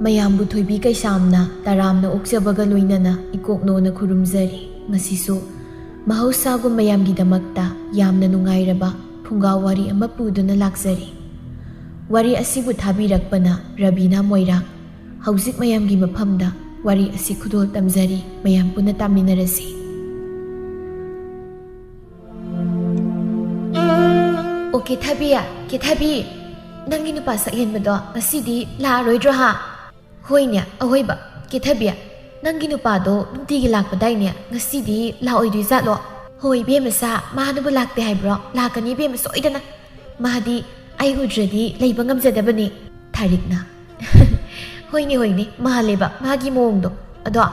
ꯃꯌꯥꯝꯕꯨ ꯊꯣꯏꯕꯤ ꯀꯩꯁꯥꯝꯅ ꯇꯔꯥꯝꯅ ꯑꯣꯛꯆꯕꯒ ꯂꯣꯏꯅꯅ ꯏꯀꯣꯛꯅꯣꯅ ꯈꯨꯔꯨꯝꯖꯔꯤ꯫ ꯉꯁꯤꯁꯨ ꯃꯍꯧꯁꯥꯒꯨꯝ ꯃꯌꯥꯝꯒꯤꯗꯃꯛꯇ ꯌꯥꯝꯅ ꯅꯨꯡꯉꯥꯏꯔꯕ ꯐꯨꯡꯒꯥ ꯋꯥꯔꯤ ꯑꯃ ꯄꯨꯗꯨꯅ ꯂꯥꯛꯆꯔꯤ꯫ ꯋꯥꯔꯤ ꯑꯁꯤꯕꯨ ꯊꯥꯕꯤꯔꯛꯄꯅ ꯔꯕꯤꯅꯥ ꯃꯣꯏꯔꯥꯡ꯫ ꯍꯧꯖꯤꯛ ꯃꯌꯥꯝꯒꯤ ꯃꯐꯝꯗ ꯋꯥꯔꯤ ꯑꯁꯤ ꯈꯨꯗꯣꯜ ꯇꯝꯖꯔꯤ, ꯃꯌꯥꯝ ꯄꯨꯟꯅ ꯇꯥꯃꯤꯟꯅꯔꯁꯤ꯫ ꯑꯣ ꯀꯦꯊꯕꯤ, ꯅꯪꯒꯤ ꯅꯨꯄꯥ ꯁꯛꯍꯦꯟꯕꯗꯣ ꯉꯁꯤꯗꯤ ꯂꯥꯛꯑꯔꯣꯏꯗ꯭ꯔꯣ ꯍꯥ? ꯍꯣꯏꯅꯦ ꯑꯍꯣꯏꯕ, ꯀꯦꯊꯕꯤ ꯅꯪꯒꯤ ꯅꯨꯄꯥꯗꯣ ꯅꯨꯡꯇꯤꯒꯤ ꯂꯥꯛꯄꯗꯥꯏꯅꯦ, ꯉꯁꯤꯗꯤ ꯂꯥꯛꯑꯣꯏꯗꯣꯏ ꯖꯥꯠꯂꯣ? ꯍꯣꯏ ꯏꯕꯦꯝꯃꯆꯥ, ꯃꯥꯅꯕꯨ ꯂꯥꯛꯇꯦ ꯍꯥꯏꯕ꯭ꯔꯣ? ꯂꯥꯛꯀꯅꯤ ꯏꯕꯦꯝꯃ ꯁꯣꯏꯗꯅ, ꯃꯥꯗꯤ ꯑꯩ ꯎꯗ꯭ꯔꯗꯤ ꯂꯩꯕ ꯉꯝꯖꯗꯕꯅꯤ꯫ ꯊꯥꯔꯤꯛꯅ ꯍꯣꯏꯅꯦ ꯃꯥꯜꯂꯦꯕ ꯃꯥꯒꯤ ꯃꯑꯣꯡꯗꯣ꯫ ꯑꯗꯣ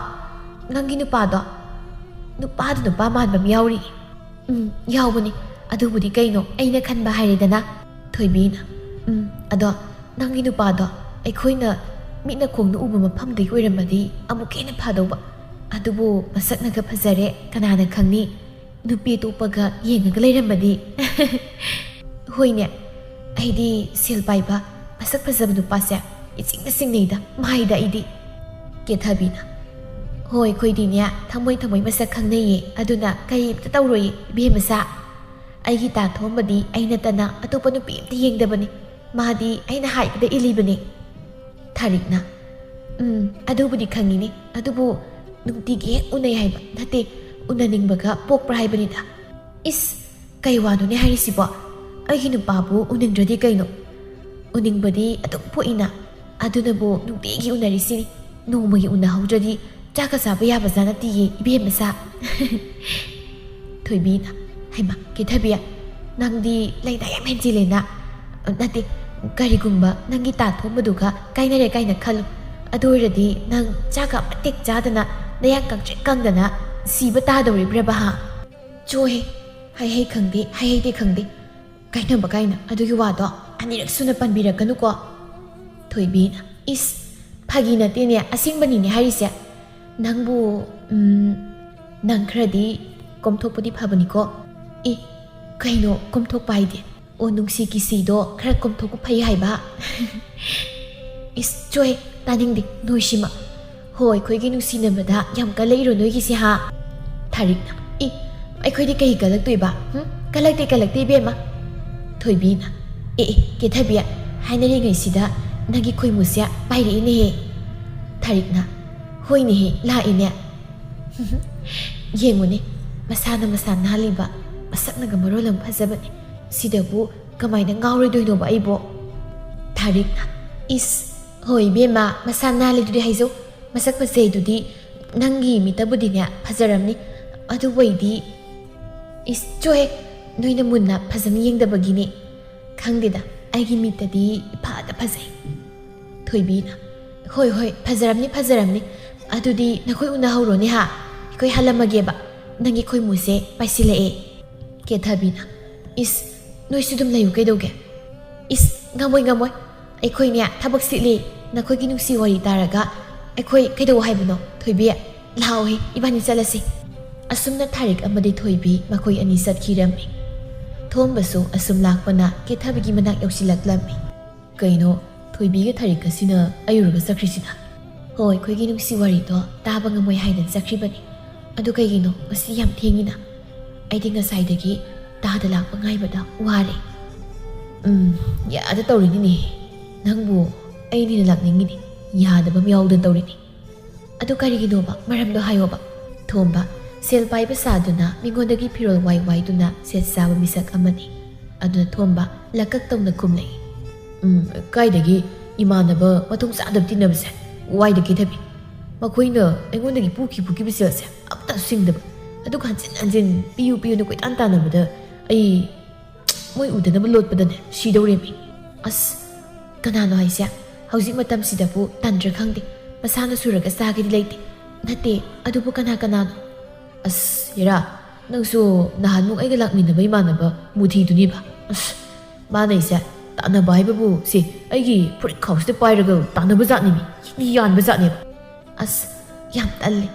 ꯅꯪꯒꯤ ꯅꯨꯄꯥꯗꯣ ꯅꯨꯄꯥ ꯃꯥꯟꯕ ꯑꯃ ꯌꯥꯎꯔꯤ꯫ ꯌꯥꯎꯕꯅꯤ, ꯑꯗꯨꯕꯨꯗꯤ ꯀꯩꯅꯣ ꯑꯩꯅ ꯈꯟꯕ ꯍꯥꯏꯔꯦꯗꯅ꯫ ꯊꯣꯏꯕꯤꯅ ꯑꯗꯣ ꯅꯪꯒꯤ ꯅꯨꯄꯥꯗꯣ ꯑꯩꯈꯣꯏꯅ ꯃꯤꯠꯅ ꯈꯣꯡꯅ ꯎꯕ ꯃꯐꯝꯗꯒꯤ ꯑꯣꯏꯔꯝꯃꯗꯤ ꯑꯃꯨꯛ ꯍꯦꯟꯅ ꯐꯗꯧꯕ, ꯑꯗꯨꯕꯨ ꯃꯁꯛꯅꯒ ꯐꯖꯔꯦ, ꯀꯅꯥꯅ ꯈꯪꯅꯤ ꯅꯨꯄꯤ ꯑꯇꯣꯞꯄꯒ ꯌꯦꯡꯉꯒ ꯂꯩꯔꯝꯃꯗꯤ꯫ ꯍꯣꯏꯅꯦ, ꯑꯩꯗꯤ ꯁꯦꯜ ꯄꯥꯏꯕ ꯃꯁꯛ ꯐꯖꯕ ꯅꯨꯄꯥꯁꯦ ꯏꯆꯤꯡꯗ ꯆꯤꯡꯅꯩꯗ ꯃꯥꯏꯗ ꯑꯩꯗꯤ꯫ ꯀꯦꯊꯕꯤꯅ ꯍꯣꯏ ꯑꯩꯈꯣꯏꯗꯤꯅꯦ ꯊꯃꯣꯏ ꯃꯁꯛ ꯈꯪꯅꯩꯌꯦ, ꯑꯗꯨꯅ ꯀꯔꯤꯝꯇ ꯇꯧꯔꯣꯏꯌꯦ ꯏꯕꯦꯝꯃꯆꯥ꯫ ꯑꯩꯒꯤ ꯇꯥ ꯊꯣꯝꯕꯗꯤ ꯑꯩ ꯅꯠꯇꯅ ꯑꯇꯣꯞꯄ ꯅꯨꯄꯤ ꯑꯝꯇ ꯌꯦꯡꯗꯕꯅꯤ, ꯃꯥꯗꯤ ꯑꯩꯅ ꯍꯥꯏꯕꯗ ꯏꯜꯂꯤꯕꯅꯤ꯫ ꯊꯥꯔꯤꯛꯅ ꯑꯗꯨꯕꯨꯗꯤ ꯈꯪꯉꯤꯅꯦ, ꯑꯗꯨꯕꯨ ꯅꯨꯡꯇꯤꯒꯤ ꯍꯦꯛ ꯎꯅꯩ ꯍꯥꯏꯕ ꯅꯠꯇꯦ, ꯎꯅꯅꯤꯡꯕꯒ ꯄꯣꯛꯄ꯭ꯔꯥ ꯍꯥꯏꯕꯅꯤꯗ꯫ ꯏꯁ ꯀꯩ ꯋꯥꯅꯣꯅꯦ ꯍꯥꯏꯔꯤꯁꯤꯕꯣ? ꯑꯩꯒꯤ ꯅꯨꯄꯥꯕꯨ ꯎꯅꯤꯡꯗ꯭ꯔꯗꯤ ꯀꯩꯅꯣ? ꯎꯅꯤꯡꯕꯗꯤ ꯑꯗꯨꯝ ꯄꯣꯛꯏꯅ, ꯑꯗꯨꯅꯕꯨ ꯅꯨꯡꯇꯤꯒꯤ ꯎꯅꯔꯤꯁꯤꯅꯤ꯫ ꯅꯣꯡꯃꯒꯤ ꯎꯅꯍꯧꯗ꯭ꯔꯗꯤ ꯆꯥꯛꯀ ꯆꯥꯕ ꯌꯥꯕꯖꯥꯠ ꯅꯠꯇꯤꯌꯦ ꯏꯕꯦꯝꯃꯆꯥ꯫ ꯊꯣꯏꯕꯤꯅ ꯍꯩꯃꯥ ꯀꯦꯊꯕꯤ, ꯅꯪꯗꯤ ꯂꯩꯅꯥ ꯌꯥꯝ ꯍꯦꯟꯖꯤꯜꯂꯦꯅ꯫ ꯅꯠꯇꯦ, ꯀꯔꯤꯒꯨꯝꯕ ꯅꯪꯒꯤ ꯇꯥ ꯊꯣꯝꯕꯗꯨꯒ ꯀꯥꯏꯅꯔꯦ ꯀꯥꯏꯅ ꯈꯜꯂꯨ, ꯑꯗꯨ ꯑꯣꯏꯔꯗꯤ ꯅꯪ ꯆꯥꯛꯀ ꯑꯃꯇꯦꯛ ꯆꯥꯗꯅ ꯅꯌꯥꯡ ꯀꯪꯇ꯭ꯔꯤꯛ ꯀꯪꯗꯅ ꯁꯤꯕ ꯇꯥꯗꯧꯔꯤꯕ꯭ꯔꯕ ꯍꯥ? ꯆꯣꯍꯦ, ꯍꯩ ꯈꯪꯗꯦ, ꯀꯥꯏꯅꯕ ꯀꯥꯏꯅ ꯑꯗꯨꯒꯤ ꯋꯥꯗꯣ ꯑꯅꯤꯔꯛ ꯁꯨꯅ ꯄꯟꯕꯤꯔꯛꯀꯅꯨꯀꯣ꯫ ꯊꯣꯏꯕꯤꯅ ꯏꯁ ꯐꯥꯒꯤ ꯅꯠꯇꯦꯅꯦ, ꯑꯁꯦꯡꯕꯅꯤꯅꯦ ꯍꯥꯏꯔꯤꯁꯦ꯫ ꯅꯪꯕꯨ ꯅꯪ ꯈꯔꯗꯤ ꯀꯣꯝꯊꯣꯛꯄꯗꯤ ꯐꯕꯅꯤꯀꯣ꯫ ꯀꯩꯅꯣ ꯀꯣꯝꯊꯣꯛꯄ ꯍꯥꯏꯗꯤ? ꯑꯣ ꯅꯨꯡꯁꯤ ꯀꯤꯁꯤꯗꯣ ꯈꯔ ꯀꯣꯝꯊꯣꯛꯄ ꯐꯩ ꯍꯥꯏꯕ꯫ ꯏꯁ ꯆꯣꯍꯦ, ꯇꯥꯅꯤꯡꯗꯦ ꯅꯣꯏꯁꯤꯃ꯫ ꯍꯣꯏ ꯑꯩꯈꯣꯏꯒꯤ ꯅꯨꯡꯁꯤꯅꯕꯗ ꯌꯥꯝ ꯀꯜꯂꯛꯏꯔꯣ ꯅꯣꯏꯒꯤꯁꯤ ꯍꯥ? ꯊꯥꯔꯤꯛꯅ ꯑꯩꯈꯣꯏꯗꯤ ꯀꯩ ꯀꯜꯂꯛꯇꯣꯏꯕ? ꯀꯜꯂꯛꯇꯦ ꯏꯕꯦꯝꯃ꯫ ꯊꯣꯏꯕꯤꯅ ꯀꯦꯊꯕꯤ, ꯍꯥꯏꯅꯔꯤꯉꯩꯁꯤꯗ ꯅꯪꯒꯤ ꯈꯣꯏꯃꯨꯁꯦ ꯄꯥꯏꯔꯛꯏꯅꯦꯍꯦ꯫ ꯊꯥꯔꯤꯛꯅ ꯍꯣꯏꯅꯦꯍꯦ ꯂꯥꯛꯏꯅꯦ꯫ ꯌꯦꯡꯉꯨꯅꯦ, ꯃꯁꯥꯅ ꯃꯁꯥ ꯅꯥꯜꯂꯤꯕ, ꯃꯁꯛꯅꯒ ꯃꯔꯣꯜ ꯑꯃ ꯐꯖꯕꯅꯤ, ꯁꯤꯗꯕꯨ ꯀꯃꯥꯏꯅ ꯉꯥꯎꯔꯣꯏꯗꯣꯏꯅꯣꯕ ꯑꯩꯕꯣ? ꯊꯥꯔꯤꯛꯅ ꯍꯣꯏ ꯏꯕꯦꯝꯃ, ꯃꯁꯥ ꯅꯥꯜꯂꯤꯗꯨꯗꯤ ꯍꯥꯏꯖꯧ, ꯃꯁꯛ ꯐꯖꯩꯗꯨꯗꯤ ꯅꯪꯒꯤ ꯃꯤꯠꯇꯕꯨꯗꯤꯅꯦ ꯐꯖꯔꯝꯅꯤ, ꯑꯗꯨꯕꯨ ꯑꯩꯗꯤ ꯆꯣꯍꯦ, ꯅꯣꯏꯅ ꯃꯨꯟꯅ ꯐꯖꯅ ꯌꯦꯡꯗꯕꯒꯤꯅꯤ, ꯈꯪꯗꯦꯗ ꯑꯩꯒꯤ ꯃꯤꯠꯇꯗꯤ ꯏꯐꯗ ꯐꯖꯩ꯫ ꯊꯣꯏꯕꯤꯅ ꯍꯣꯏ ꯐꯖꯔꯝꯅꯤ, ꯑꯗꯨꯗꯤ ꯅꯈꯣꯏ ꯎꯅꯍꯧꯔꯣꯅꯦ ꯍꯥ, ꯑꯩꯈꯣꯏ ꯍꯜꯂꯝꯃꯒꯦꯕ, ꯅꯪꯒꯤ ꯈꯣꯏꯃꯨꯁꯦ ꯄꯥꯏꯁꯤꯜꯂꯛꯑꯦ꯫ ꯀꯦꯊꯕꯤꯅ ꯅꯣꯏꯁꯨ ꯑꯗꯨꯝ ꯂꯩꯌꯨ ꯀꯩꯗꯧꯒꯦ? ꯉꯝꯃꯣꯏ, ꯑꯩꯈꯣꯏꯅꯦ ꯊꯕꯛ ꯁꯤꯠꯂꯤ, ꯅꯈꯣꯏꯒꯤ ꯅꯨꯡꯁꯤ ꯋꯥꯔꯤ ꯇꯥꯔꯒ ꯑꯩꯈꯣꯏ ꯀꯩꯗꯧ ꯍꯥꯏꯕꯅꯣ? ꯊꯣꯏꯕꯤ ꯂꯥꯛꯑꯣꯍꯦ, ꯏꯕꯥꯅꯤ ꯆꯠꯂꯁꯤ꯫ ꯑꯁꯨꯝꯅ ꯊꯥꯔꯤꯛ ꯑꯃꯗꯤ ꯊꯣꯏꯕꯤ ꯃꯈꯣꯏ ꯑꯅꯤ ꯆꯠꯈꯤꯔꯝꯃꯤ꯫ ꯊꯣꯝꯕꯁꯨ ꯑꯁꯨꯝ ꯂꯥꯛꯄꯅ ꯀꯦꯊꯕꯤꯒꯤ ꯃꯅꯥꯛ ꯌꯧꯁꯤꯜꯂꯛꯂꯝꯃꯤ꯫ ꯀꯩꯅꯣ ꯊꯣꯏꯕꯤꯒ ꯊꯥꯔꯤꯛ ꯑꯁꯤꯅ ꯑꯌꯨꯔꯒ ꯆꯠꯈ꯭ꯔꯤꯁꯤꯅ? ꯍꯣꯏ ꯑꯩꯈꯣꯏꯒꯤ ꯅꯨꯡꯁꯤ ꯋꯥꯔꯤꯗꯣ ꯇꯥꯕ ꯉꯝꯃꯣꯏ ꯍꯥꯏꯗꯅ ꯆꯠꯈ꯭ꯔꯤꯕꯅꯤ꯫ ꯑꯗꯨ ꯀꯩꯒꯤꯅꯣ ꯉꯁꯤ ꯌꯥꯝ ꯊꯦꯡꯉꯤꯅ? ꯑꯩꯗꯤ ꯉꯁꯥꯏꯗꯒꯤ ꯇꯥꯗ ꯂꯥꯛꯄ ꯉꯥꯏꯕꯗ ꯋꯥꯔꯦ꯫ ꯌꯥꯗ ꯇꯧꯔꯤꯅꯤꯅꯦ, ꯅꯪꯕꯨ ꯑꯩꯅ ꯂꯥꯛꯅꯤꯡꯉꯤꯅꯤ, ꯌꯥꯗꯕ ꯑꯃ ꯌꯥꯎꯗꯅ ꯇꯧꯔꯤꯅꯤ꯫ ꯑꯗꯨ ꯀꯔꯤꯒꯤꯅꯣꯕ? ꯃꯔꯝꯗꯣ ꯍꯥꯏꯌꯣꯕ꯫ ꯊꯣꯝꯕ ꯁꯦꯜ ꯄꯥꯏꯕ ꯁꯥꯗꯨꯅ ꯃꯤꯉꯣꯟꯗꯒꯤ ꯐꯤꯔꯣꯜ ꯋꯥꯏꯗꯨꯅ ꯁꯦꯠ ꯆꯥꯕ ꯃꯤꯁꯛ ꯑꯃꯅꯤ꯫ ꯑꯗꯨꯅ ꯊꯣꯝꯕ ꯂꯀꯛ ꯇꯧꯅ ꯈꯨꯝꯂꯛꯏ꯫ ꯀꯥꯏꯗꯒꯤ ꯏꯃꯥꯟꯅꯕ ꯃꯊꯣꯡ ꯆꯥꯗꯕ ꯇꯤꯟꯅꯕꯁꯦ ꯋꯥꯏꯗ ꯀꯦꯊꯕꯤ, ꯃꯈꯣꯏꯅ ꯑꯩꯉꯣꯟꯗꯒꯤ ꯄꯨꯈꯤꯕ ꯁꯦꯜꯁꯦ ꯑꯝꯇ ꯁꯤꯡꯗꯕ, ꯑꯗꯨꯒ ꯍꯟꯖꯤꯟ ꯄꯤꯌꯨꯅ ꯀꯣꯏꯇꯥꯟ ꯇꯥꯟꯅꯕꯗ ꯑꯩ ꯃꯣꯏ ꯎꯗꯅꯕ ꯂꯣꯠꯄꯗꯅꯦ ꯁꯤꯗꯧꯔꯦꯃꯤ꯫ ꯀꯅꯥꯅꯣ ꯍꯥꯏꯁꯦ? ꯍꯧꯖꯤꯛ ꯃꯇꯝꯁꯤꯗꯕꯨ ꯇꯟꯗ꯭ꯔꯥ ꯈꯪꯗꯦ, ꯃꯁꯥꯅ ꯁꯨꯔꯒ ꯆꯥꯒꯦꯗꯤ ꯂꯩꯇꯦ꯫ ꯅꯠꯇꯦ, ꯑꯗꯨꯕꯨ ꯀꯅꯥꯅꯣ? ꯍꯦꯔꯥ, ꯅꯪꯁꯨ ꯅꯍꯥꯟꯃꯨꯛ ꯑꯩꯒ ꯂꯥꯛꯃꯤꯟꯅꯕ ꯏꯃꯥꯟꯅꯕ ꯃꯨꯊꯤꯗꯨꯅꯤꯕ꯫ ꯃꯥꯅꯩꯁꯦ ꯇꯥꯟꯅꯕ ꯍꯥꯏꯕꯕꯨ ꯁꯤ ꯑꯩꯒꯤ ꯐꯨꯔꯤꯠ ꯈꯥꯎꯁꯤꯗ ꯄꯥꯏꯔꯒ ꯇꯥꯟꯅꯕ ꯖꯥꯠꯅꯤꯃꯤ, ꯌꯥꯟꯕ ꯖꯥꯠꯅꯦꯕ꯫ ꯌꯥꯝ ꯇꯜꯂꯦ꯫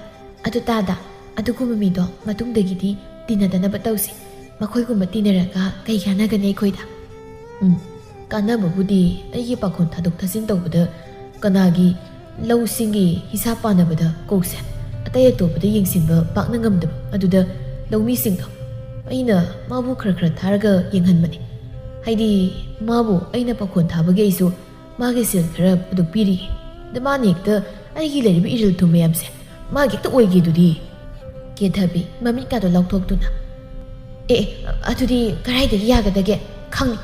ꯑꯗꯨ ꯇꯥꯗ, ꯑꯗꯨꯒꯨꯝꯕ ꯃꯤꯗꯣ ꯃꯇꯨꯡꯗꯒꯤꯗꯤ ꯇꯤꯟꯅꯗꯅꯕ ꯇꯧꯁꯤ, ꯃꯈꯣꯏꯒꯨꯝꯕ ꯇꯤꯟꯅꯔꯒ ꯀꯩ ꯀꯥꯟꯅꯒꯅꯤ ꯑꯩꯈꯣꯏꯗ? ꯀꯥꯟꯅꯕꯕꯨꯗꯤ ꯑꯩꯒꯤ ꯄꯥꯈꯣꯟ ꯊꯥꯗꯣꯛ ꯊꯥꯖꯤꯟ ꯇꯧꯕꯗ ꯀꯅꯥꯒꯤ ꯂꯧꯁꯤꯡꯒꯤ ꯍꯤꯁꯥꯞ ꯄꯥꯅꯕꯗ ꯀꯣꯛꯁꯦ ꯑꯇꯩ ꯑꯇꯣꯞꯄꯗ ꯌꯦꯡꯁꯤꯟꯕ ꯄꯥꯛꯅ ꯉꯝꯗꯕ ꯑꯗꯨꯗ ꯂꯧꯃꯤꯁꯤꯡꯗꯣ ꯑꯩꯅ ꯃꯥꯕꯨ ꯈꯔ ꯊꯥꯔꯒ ꯌꯦꯡꯍꯟꯕꯅꯤ ꯍꯥꯏꯗꯤ ꯃꯥꯕꯨ ꯑꯩꯅ ꯄꯥꯈꯣꯟ ꯊꯥꯕꯒꯤ ꯑꯩꯁꯨ ꯃꯥꯒꯤ ꯁꯦꯜ ꯈꯔ ꯄꯨꯊꯣꯛꯄꯤꯔꯤ ꯑꯗ ꯃꯥꯅ ꯍꯦꯛꯇ ꯑꯩꯒꯤ ꯂꯩꯔꯤꯕ ꯏꯔꯤꯜ ꯊꯨꯝ ꯃꯌꯥꯝꯁꯦ ꯃꯥꯒꯤ ꯍꯦꯛꯇ ꯑꯣꯏꯒꯦꯗꯨꯗꯤ ꯀꯦꯊꯕꯤ ꯃꯃꯤꯠꯀꯥꯗꯣ ꯂꯥꯎꯊꯣꯛꯇꯨꯅ ꯑꯗꯨꯗꯤ ꯀꯗꯥꯏꯗꯒꯤ ꯌꯥꯒꯗꯒꯦ ꯈꯪꯉꯤ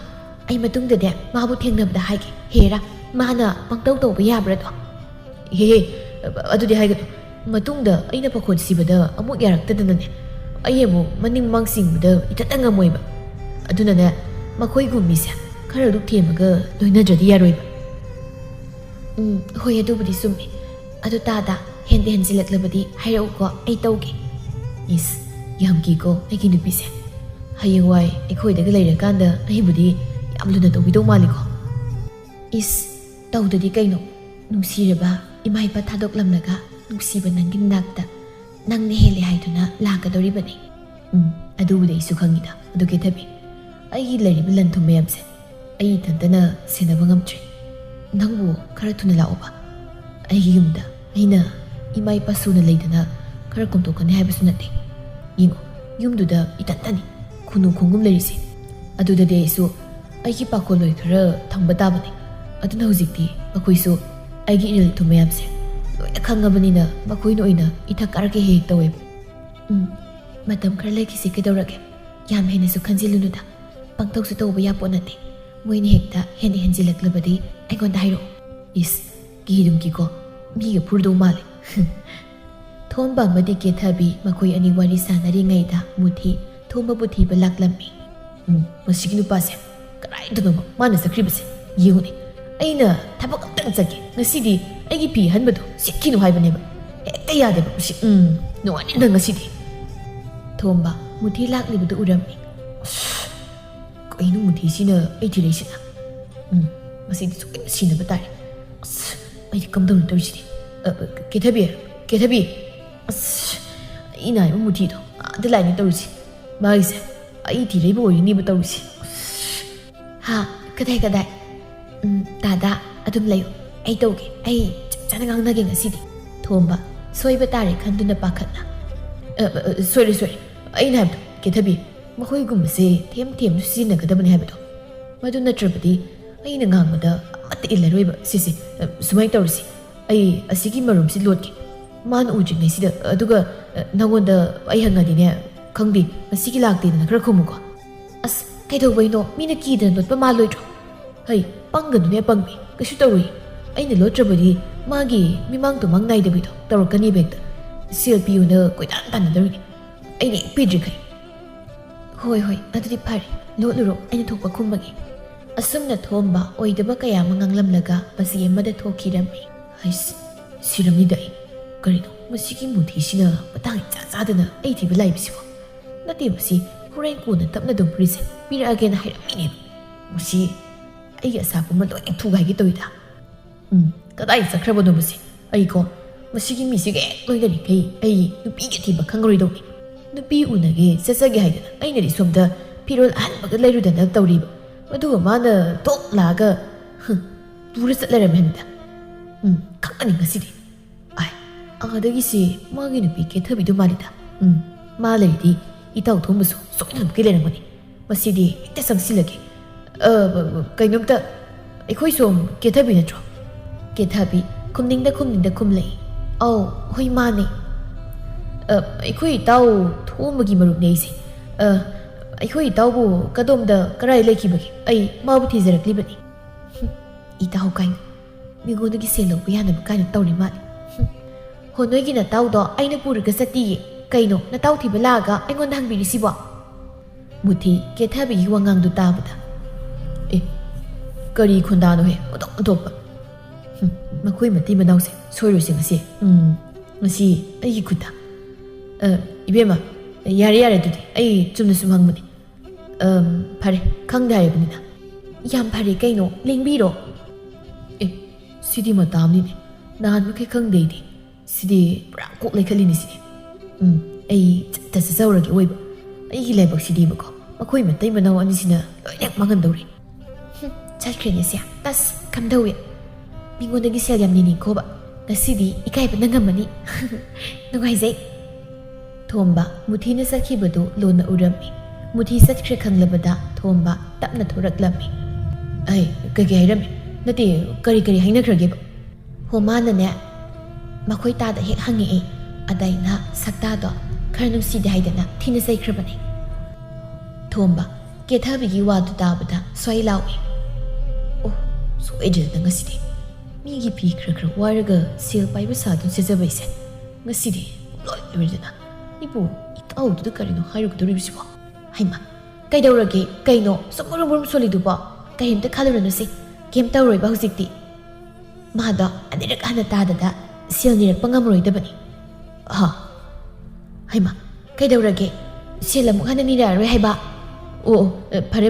ꯑꯩ ꯃꯇꯨꯡꯗꯅꯦ ꯃꯥꯕꯨ ꯊꯦꯡꯅꯕꯗ ꯍꯥꯏꯒꯦ ꯍꯦꯔꯥ ꯃꯥꯅ ꯄꯪꯇꯧ ꯇꯧꯕ ꯌꯥꯕ꯭ꯔꯥꯗꯣ ꯑꯗꯨꯗꯤ ꯍꯥꯏꯒꯅꯨ ꯃꯇꯨꯡꯗ ꯑꯩꯅ ꯄꯥꯈꯣꯟ ꯁꯤꯕꯗ ꯑꯃꯨꯛ ꯌꯥꯔꯛꯇꯗꯅꯅꯦ ꯑꯩ ꯑꯃꯨꯛ ꯃꯅꯤꯡ ꯃꯃꯥꯡ ꯆꯤꯡꯕꯗ ꯏꯊꯟꯇ ꯉꯝꯃꯣꯏꯕ ꯑꯗꯨꯅꯅꯦ ꯃꯈꯣꯏꯒꯨꯝꯕꯤꯁꯦ ꯈꯔ ꯑꯗꯨꯝ ꯊꯦꯝꯃꯒ ꯂꯣꯏꯅꯗ꯭ꯔꯗꯤ ꯌꯥꯔꯣꯏꯕ ꯍꯣꯏ ꯑꯗꯨꯕꯨꯗꯤ ꯆꯨꯝꯃꯤ ꯑꯗꯨ ꯇꯥꯗ ꯍꯦꯟꯗ ꯍꯦꯟꯖꯤꯜꯂꯛꯂꯕꯗꯤ ꯍꯥꯏꯔꯛꯎꯀꯣ ꯑꯩ ꯇꯧꯒꯦ ꯏꯁ ꯌꯥꯝ ꯀꯤꯀꯣ ꯑꯩꯒꯤ ꯅꯨꯄꯤꯁꯦ ꯍꯌꯦꯡꯋꯥꯏ ꯑꯩꯈꯣꯏꯗꯒ ꯂꯩꯔꯀꯥꯟꯗ ꯑꯩꯕꯨꯗꯤ ꯌꯥꯝ ꯂꯨꯅ ꯇꯧꯕꯤꯗꯧ मालिको इस तौददी कइनो नुंसीरबा इमा इपा थादोक्लमलगा नुंसीबा नंगी नाक्ता नंगने हेले हाइदुना लाकदोरिबनी अदुबुदे इसु खंगिदा अदुके थबी अई लरिबा लंथुम मयamse अई तंतना सेनबा ngamtre नंगबु खरा थुना लाओबा अई युमदा अइना इमा इपा सुना लेदना खरा कोमतोकने हाइबसु नते यिंगो युमदुदा इतंतनी खुनु खोंगुम लरिसे अदुददे इसु अई पाकोलोय खरा थंबा ताबने अदुना हुजिक्ति अखोइसु अईगी इरल थुम मयamse लोइना खंगबनिना मखोइना ओइना इथा कारके हेक तवे मतम खरा लेखिसे केदौरगे याम हेनसु खंजिलुनुदा पंगतौसु तौबा यापो नते मोइनि हेक्ता हेने हेंजिलक्लबदी अइगोंदा हाइरो इस कीदुम कीको मीगा फुरदो माले थोंबा मदि केथाबी मखोइ अनि वारी सानारिङैदा मुथि थोंबा बुथि लाक्लम्मी मसिगी नुपासे कराइदनो माना सख्रिबसे येउनि अइना थबक अमतंग चगे ngasiदी अइगी फी हनबदो सिक्किनु हाइबनेबा हेक्ता यादेबा मसि नोआनिदा ngasiदी थोंबा मुथि लाक्लिबदो उरम्मी कइनु मुथिसिना अइथिरेसिना मसिदी सुकिन सिनबा तारे अइ कमदौ तौसिदी केथबी इना मुथिदो आदलाइनि तौसि मागिसे अइ थिरेबो ओइनिबा तौसि हा कदाई दादा अदुम लयो अइ तौगे अइ चना गांगनागे ngasiदी थोंबा सोइबा तारे खंदुना पाखतना सोरे अइना हाबदो केथबी मखोइगुमसे थेम सिजिनगदबने हाबदो मदु नत्रबदी अइना गांगबदा अमत इलरोइबा सिसि सुमाइ तौरसि अइ असिगी मरुमसि लोटके मान उज्रिङैसिदा अदुगा नगोंदा अइ हंगदिने खंगदि असिगी लाक्तेदना खरा खुमुको अस कैदौबैनो मीना कीदना लोटपा मालोइद्रो है पंगदुने पंगबी कशु तौई अइना लोट्रबदी मागी मिमांग तुमांग नाइदबिदो तौरकनी बेगदा सेल पियुना कोइदान तानदरिनि अइने पिद्रिखै होय अदुदि फारे लोटलुरो अइना थोकपा खुमबगी असुमना थोंबा ओइदबा कया मंगांगलमलगा बसी एमदा थोखिरम्मी हैस सिरमनिदai करिनो मसिगी मुथिसिना पतांग चाचादना अइथिबा लाइबिसिबो नते बसी हुरेन कोना तपना दम प्रिसे पिरागेना हाइरमिने मसि अइ असापुमा लोइ थुगाइगे तोइदा कदाइ चख्रबनो बसी अइको मसिगी मिसिगे लोइदनि कै अइ नुपीगे थिबा खंगरोइदोनि नुपी उनगे ससगे हाइदना अइनरि सोमदा फिरोल अहनबगा लैरुदना तौरिबा मदुगा माना तोक लागा तुरा चतलरमहनदा खंगनि ngasiदी ai आदगिसि मागी नुपी केथबिदु मालिदा मा लैदि इताउ थोंबसु सोइना के लेरंगनि मसिदी इते संसिलगे कइनोमता अखोइ सोम केथबि नत्रो केथबि खुमनिंदा खुमलै औ होइ माने अखोइ ताउ थोंबगी मरुपने इसे अखोइ ताउबु कदोमदा कराइ लेखिबगी अइ माबु थिजरक्लिबनि इताउ काइन मिगोदगी सेलौबा यानबा काइन तौरि माले हो नोइगी नताउदो अइना पुरगा चतिये कइनो नताउ थिबा लागा अइगोंदा हंबिरिसिबो मुथि केथबिगी वांगांदु ताबदा करी खुंदानो हे ओदोप मखोइ मति मनाउसे सोइरोसे ngasi ngasi अइगी खुदा इबेमा यारे दुदि अइ चुमना सुम हंगमनि फारे खंगदा हाइबनिना याम फारे कइनो लेंबिरो सिदी मतामनिने नान मखे खंगदेदि सिदी पुरा कोक लेखलिनि सिदी अइ तसजौरगे ओइबा अइगी लाइबक सिदी बको मखोइ मतै मनाउ अनिसिना लोइनक मंगनदौरि चलख्रेने से तस कमदौए मिगोंदगी cell yam निनिखोबा Ngasidi ikaiba na ngamani. Nungaizay. Thomba muthina sakhibadu lona urami. Muthi satkre khanglabada thomba tapna thoraklami. Ai kage hairami. Nati kari hainakrage ba. Homana ne makhoi tada hek hangi e. Adai na sakta do khara nungsidi haidana thina saikrabani. Thomba kethabigi wadu tabada swai lawi. Oh soidena ngasidi. Migi pi khra waraga sil paiba sadu sejabaise. Ngasidi loi lirjana. Ibu itau du karino hairuk doribisibo. Haima kaidaurage kaino samurum soliduba kaimta khalurunasi kem tawroiba hujikti. Mada anirak hana tadada sil nirak pangamroidabani. Ha Haima kaidaurage sil amuk hana niraroi haiba. Oh pare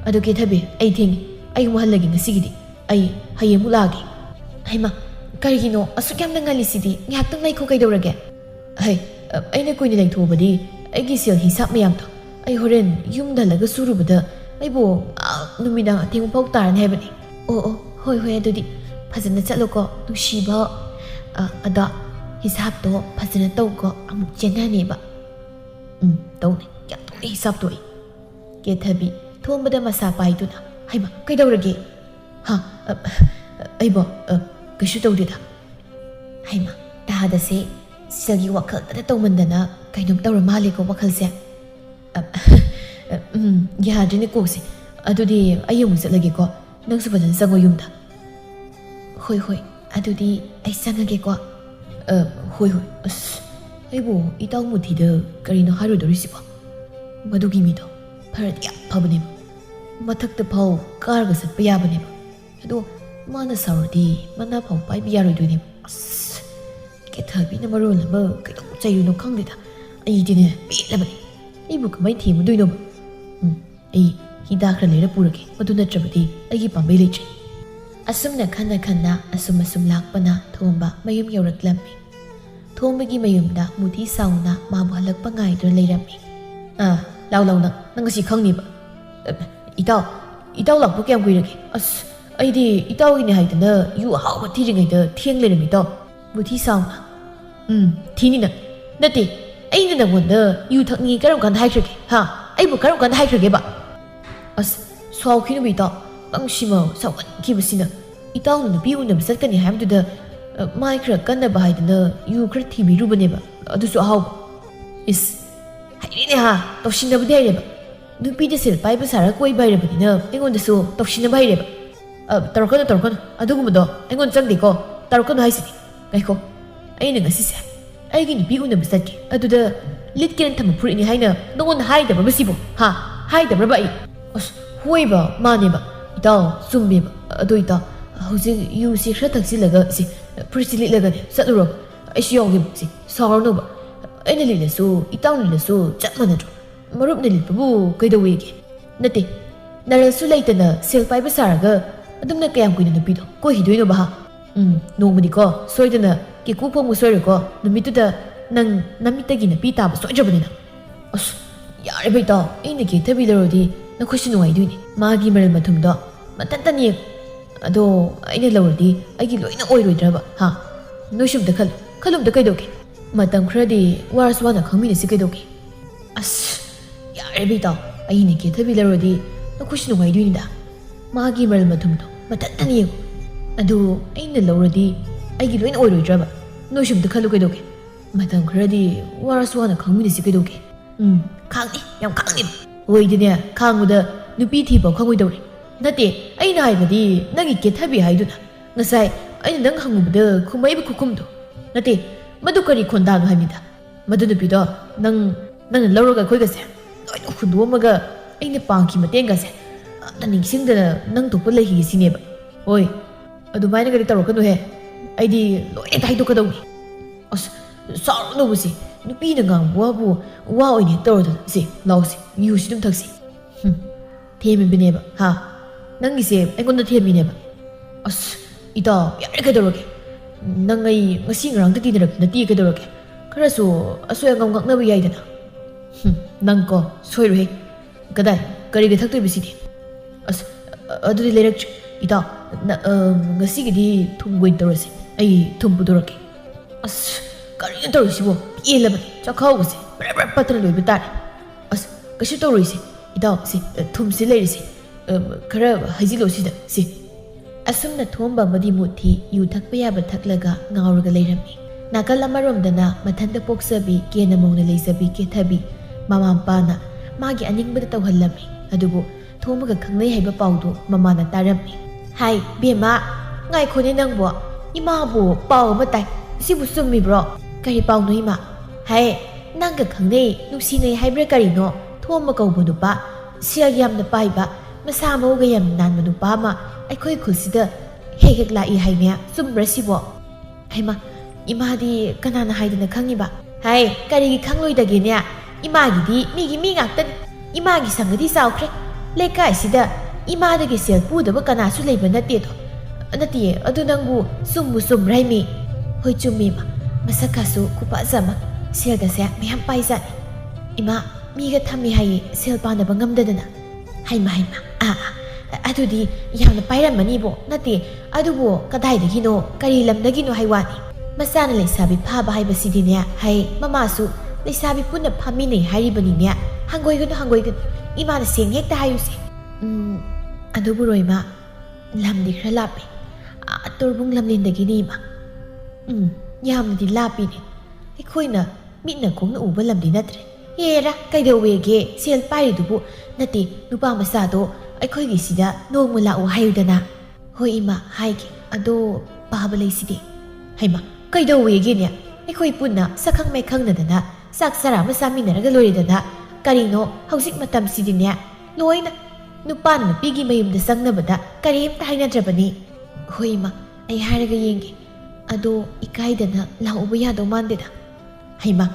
adu kethabi ai thingi ai muhallagi ngasigidi ai hayemu lagi. Haima karigino asuk yamna ngalisidi nyaktang laiko kaidaurage. Hai aina koini laithobadi aigi sil hisab mayamto ai horen yumda laga surubada aibo numida thing pau taran hebani. Oh hoi adudi phajana chaloko nushiba ada hisab to phajana tawko amuk chenani ba. Tawni ya tawni hisab to kethabi thombada masa paiduna. Haima kaidaurage. Ha aibo kashu tawdida. Haima tahada se silgi wakal tada tawmandana kainum tawra maliko wakalse. Yadrini kosi adudi ayung lagi ko nang subadan sango yumda. Hoi adudi ay sangage ko. Hoi aibo itaw muthida karino haru dorisibo. Madugi mido Paradia Pabanim Matakta Pau Kargas at Payabanim. Ado Mana Saurdi, Mana Pau by Biarudunim. Get her be number one, say you no candida. I didn't be lemony. A book my team do no. He darker later Puraki, but do not trabati, I keep on village. Asumna kana, asum lakpana, tomba, mayum yorak lampi. Tombagi mayumda, muti sauna, mamma lak pangai to lay me. Lao na nangasi khangni ba itaw lakpo kyam kuirage as aidi itaw ini haidana yu hawa thiringai da thieng lerami to buthi sauna thini na nati aina na wonda yu thakni karam kan haikrage ha aibu karam kan haikrage ba as swaw khinu bi to angshima sawan kibasina itaw na bi unam satkani hamdu da mai khra kanna ba haidana yu khra thibi rubane ba adusu haw is Haini ha, Toshina Badereba. Nupida sil, Piper Sarah, Quay by Rebina, Engon the Su, Toshina Bayreba. Tarkon, Adugudo, Engon Sandico, Tarkon High City. Gaico, Aina Sissa. I can be on the mistake. I do the Litkin Tamapur in Haina, no one hide the Babasibo. Ha, hide the Rabai. Hueva, Maniba, Ita, Sumbib, Aduita, Hosing you see Shataxilaga, see, pretty little, Saturo, Ishiogi, see, Sornova. Any little so, Itaun so, Chapmanato, Marup Nilipu, Kaidawiki. Nati, Narasu later, Sil Piper Saraga, Adumna Kayam Queen in the Pito, go he do no baha. Nobody go, Soidana, Kikupo Musorico, the Mituda, Nang Namitagina Pita, Sojabanina. Os, Yarabito, indicate a bit no question why doing it. Magi Mermatumdo, Matantani. Ado, I need lower D, I give you an oil driver, ha. No ship the column the Kaidoki. Matam Credi was one of community Sikidoki. As Yarabito, I indicate a bit no question why doing that. Magi Mermatumdo, Matantani. Ado, ain't the lower D, I give you an oil driver. No ship the Kalukidoki. Madam Credi was one of community Sikidoki. Kangi, young Kangi. Wait there, Kang with the Nupiti Bokangidori. Nati, I know Ibadi, Nagi get heavy Haiduna. Nasai, I don't hang with the Kumaibu Kukumdo. Nati, Madukari Kondan Hamida. Madunapido, Nang Laroga Quigas. I don't could womaga, ain't a punky Matengas. Nang sing the Nang to put like his neighbor. Oi, I do mind a Tarokano hair. I did Haidokadoni. Sorrow no see. Nupidangang wabu, wow in it, Dorothy, say, lousy, you shouldn't taxi. Tame be neighbor, ha. Nangi say, I'm gonna tell me neighbor. Us, it all, Yakadoroke. Nangai, machine around the dinner, the Tikadoroke. Carasso, a swear gong never yidana. Nanko, sorry, Gadai, Garriga city. Us, a do the lecture, it all, Nasigidi, to wait the rest. ꯑꯩ ꯊꯨꯝ ꯄꯨꯗꯣꯔꯛꯀꯦ ꯑꯁ ꯀꯔꯤꯅꯣ ꯇꯧꯔꯤꯁꯤꯕꯣ ꯄꯦꯜꯂꯕꯅꯤ ꯆꯥꯛꯈꯥꯎꯒꯁꯦ ꯕꯔ ꯕꯔ ꯄꯠꯇꯅ ꯂꯣꯏꯕ ꯇꯥꯔꯦ ꯑꯁ ꯀꯩꯁꯨ ꯇꯧꯔꯣꯏꯁꯦ ꯏꯇꯥꯎ ꯁꯤ ꯊꯨꯝꯁꯤ ꯂꯩꯔꯤꯁꯤ ꯈꯔ ꯍꯩꯖꯤꯜꯂꯣ ꯁꯤꯗ ꯁꯤ ꯑꯁꯨꯝꯅ ꯊꯣꯝꯕ ꯑꯃꯗꯤ ꯃꯨꯊꯤ ꯌꯨ ꯊꯛꯄ ꯌꯥꯕ ꯊꯛꯂꯒ ꯉꯥꯎꯔꯒ ꯂꯩꯔꯝꯃꯤ ꯅꯥꯀꯜ ꯑꯃꯔꯣꯝꯗꯅ ꯃꯊꯟꯇ ꯄꯣꯛꯆꯕꯤ ꯀꯦꯅ ꯃꯧꯅ ꯂꯩꯖꯕꯤ ꯀꯦꯊꯕꯤ ꯃꯃꯥ ꯃꯄꯥꯅ ꯃꯥꯒꯤ ꯑꯅꯤꯡꯕꯗ ꯇꯧꯍꯜꯂꯝꯃꯤ ꯑꯗꯨꯕꯨ ꯊꯣꯝꯕꯒ ꯈꯪꯅꯩ ꯍꯥꯏꯕ ꯄꯥꯎꯗꯨ ꯃꯃꯥꯅ ꯇꯥꯔꯝꯃꯤ ꯍꯥꯏ ꯕꯦꯝꯃ ꯉꯥꯏꯈꯣꯅꯦ ꯅꯪꯕꯨ ꯏꯃꯥꯕꯨ ꯄꯥꯎ ꯑꯃ ꯇꯥꯏ ꯁꯤꯕꯨ ꯆꯨꯝꯃꯤꯕ꯭ꯔꯣ ꯀꯔꯤ ꯄꯥꯎꯅꯣ ꯏꯃꯥ ꯍꯥꯏ ꯅꯪꯒ ꯈꯪꯅꯩ ꯅꯨꯡꯁꯤꯅꯩ ꯍꯥꯏꯕ꯭ꯔꯥ ꯀꯔꯤꯅꯣ ꯊꯣꯝꯕ ꯀꯧꯕ ꯅꯨꯄꯥ ꯁꯦꯜ ꯌꯥꯝꯅ ꯄꯥꯏꯕ ꯃꯁꯥ ꯃꯎꯒ ꯌꯥꯝꯅ ꯅꯥꯟꯕ ꯅꯨꯄꯥ ꯑꯃ ꯑꯩꯈꯣꯏ ꯈꯨꯜꯁꯤꯗ ꯍꯦꯛ ꯍꯦꯛ ꯂꯥꯛꯏ ꯍꯥꯏꯅꯦ ꯆꯨꯝꯕ꯭ꯔꯥ ꯁꯤꯕꯣ ꯍꯩꯃꯥ ꯏꯃꯥꯗꯤ ꯀꯅꯥꯅ ꯍꯥꯏꯗꯅ ꯈꯪꯉꯤꯕ ꯍꯥꯏ ꯀꯔꯤꯒꯤ ꯈꯪꯂꯣꯏꯗꯒꯦꯅꯦ ꯏꯃꯥꯒꯤꯗꯤ ꯃꯤꯒꯤ ꯃꯤ ꯉꯥꯛꯇꯅꯤ ꯏꯃꯥꯒꯤ ꯁꯪꯒꯗꯤ ꯆꯥꯎꯈ꯭ꯔꯦ ꯂꯩꯀꯥꯏꯁꯤꯗ ꯏꯃꯥꯗꯒꯤ ꯁꯦꯜ ꯄꯨꯗꯕ ꯀꯅꯥꯁꯨ ꯂꯩꯕ ꯅꯠꯇꯦꯗꯣ ꯅꯠꯇꯦ ꯑꯗꯨ ꯅꯪꯕꯨ ꯆꯨꯝꯕꯨ ꯆꯨꯝꯕ꯭ꯔꯥ ꯍꯥꯏꯃꯤ ꯍꯣꯏ ꯆꯨꯝꯃꯤ ꯏꯃꯥ ꯃꯁꯛꯀꯁꯨ ꯈꯨꯐꯖ ꯑꯃ ꯁꯦꯜꯒꯁꯦ ꯃꯌꯥꯝ ꯄꯥꯏꯖꯥꯠꯅꯤ ꯏꯃꯥ ꯃꯤꯒ ꯊꯝꯃꯤ ꯍꯥꯏꯌꯦ ꯁꯦꯜ ꯄꯥꯅꯕ ꯉꯝꯗꯗꯅ ꯍꯩꯃꯥ ꯑꯗꯨꯗꯤ ꯌꯥꯝꯅ ꯄꯥꯏꯔꯝꯃꯅꯤꯕꯣ ꯅꯠꯇꯦ ꯑꯗꯨꯕꯨ ꯀꯗꯥꯏꯗꯒꯤꯅꯣ ꯀꯔꯤ ꯂꯝꯗꯒꯤꯅꯣ ꯍꯥꯏ ꯋꯥꯅꯤ ꯃꯆꯥꯅ ꯂꯩꯁꯥꯕꯤ ꯐꯥꯕ ꯍꯥꯏꯕꯁꯤꯗꯤꯅꯦ ꯍꯩ ꯃꯃꯥꯁꯨ ꯂꯩꯁꯥꯕꯤ ꯄꯨꯟꯅ ꯐꯥꯃꯤꯟꯅꯩ ꯍꯥꯏꯔꯤꯕꯅꯤꯅꯦ ꯍꯪꯒꯣꯏꯒꯅꯨ ꯏꯃꯥꯅ ꯁꯦꯡ ꯍꯦꯛꯇ ꯍꯥꯏꯌꯨꯁꯦ ꯑꯗꯨꯕꯨꯔꯣ ꯏꯃꯥ ꯂꯝꯗꯤ ꯈꯔ ꯂꯥꯞꯄꯦ ꯇꯣꯔꯕꯨꯡ ꯂꯝꯂꯦꯟꯗꯒꯤꯅꯤ ꯏꯃꯥ ꯌꯥꯝꯅꯗꯤ ꯂꯥꯞꯄꯤꯅꯦ ꯑꯩꯈꯣꯏꯅ ꯃꯤꯠꯅ ꯈꯣꯡꯅ ꯎꯕ ꯂꯝꯗꯤ ꯅꯠꯇ꯭ꯔꯦ ꯍꯦꯔꯥ ꯀꯩꯗꯧꯋꯦꯒꯦ ꯁꯦꯜ ꯄꯥꯏꯔꯤꯗꯨꯕꯨ ꯅꯠꯇꯦ ꯅꯨꯄꯥ ꯃꯆꯥꯗꯣ ꯑꯩꯈꯣꯏꯒꯤ ꯁꯤꯗ ꯅꯣꯡꯃ ꯂꯥꯛꯑꯣ ꯍꯥꯏꯌꯨꯗꯅ ꯍꯣꯏ ꯏꯃꯥ ꯍꯥꯏꯒꯦ ꯑꯗꯣ ꯄꯥꯕ ꯂꯩꯁꯤꯗꯤ ꯍꯩꯃꯥ ꯀꯩꯗꯧꯋꯦꯒꯦꯅꯦ ꯑꯩꯈꯣꯏ ꯄꯨꯟꯅ ꯁꯛꯈꯪ ꯃꯥꯏꯈꯪꯅꯗꯅ ꯆꯥꯛ ꯆꯔꯥ ꯑꯃ ꯆꯥꯃꯤꯟꯅꯔꯒ ꯂꯣꯏꯔꯦꯗꯅ ꯀꯔꯤꯅꯣ ꯍꯧꯖꯤꯛ ꯃꯇꯝꯁꯤꯗꯤꯅꯦ ꯂꯣꯏꯅ ꯅꯨꯄꯥꯅ ꯅꯨꯄꯤꯒꯤ ꯃꯌꯨꯝꯗ ꯆꯪꯅꯕꯗ ꯀꯔꯤꯝꯇ ꯍꯥꯏꯅꯗ꯭ꯔꯕꯅꯤ ꯍꯣꯏ ꯏꯃꯥ ꯑꯩ ꯍꯥꯏꯔꯒ ꯌꯦꯡꯒꯦ ꯑꯗꯣ ꯏꯀꯥꯏꯗꯅ ꯂꯥꯛꯎꯕ ꯌꯥꯗꯧ ꯃꯥꯟꯗꯦꯗ ꯍꯩꯃꯥ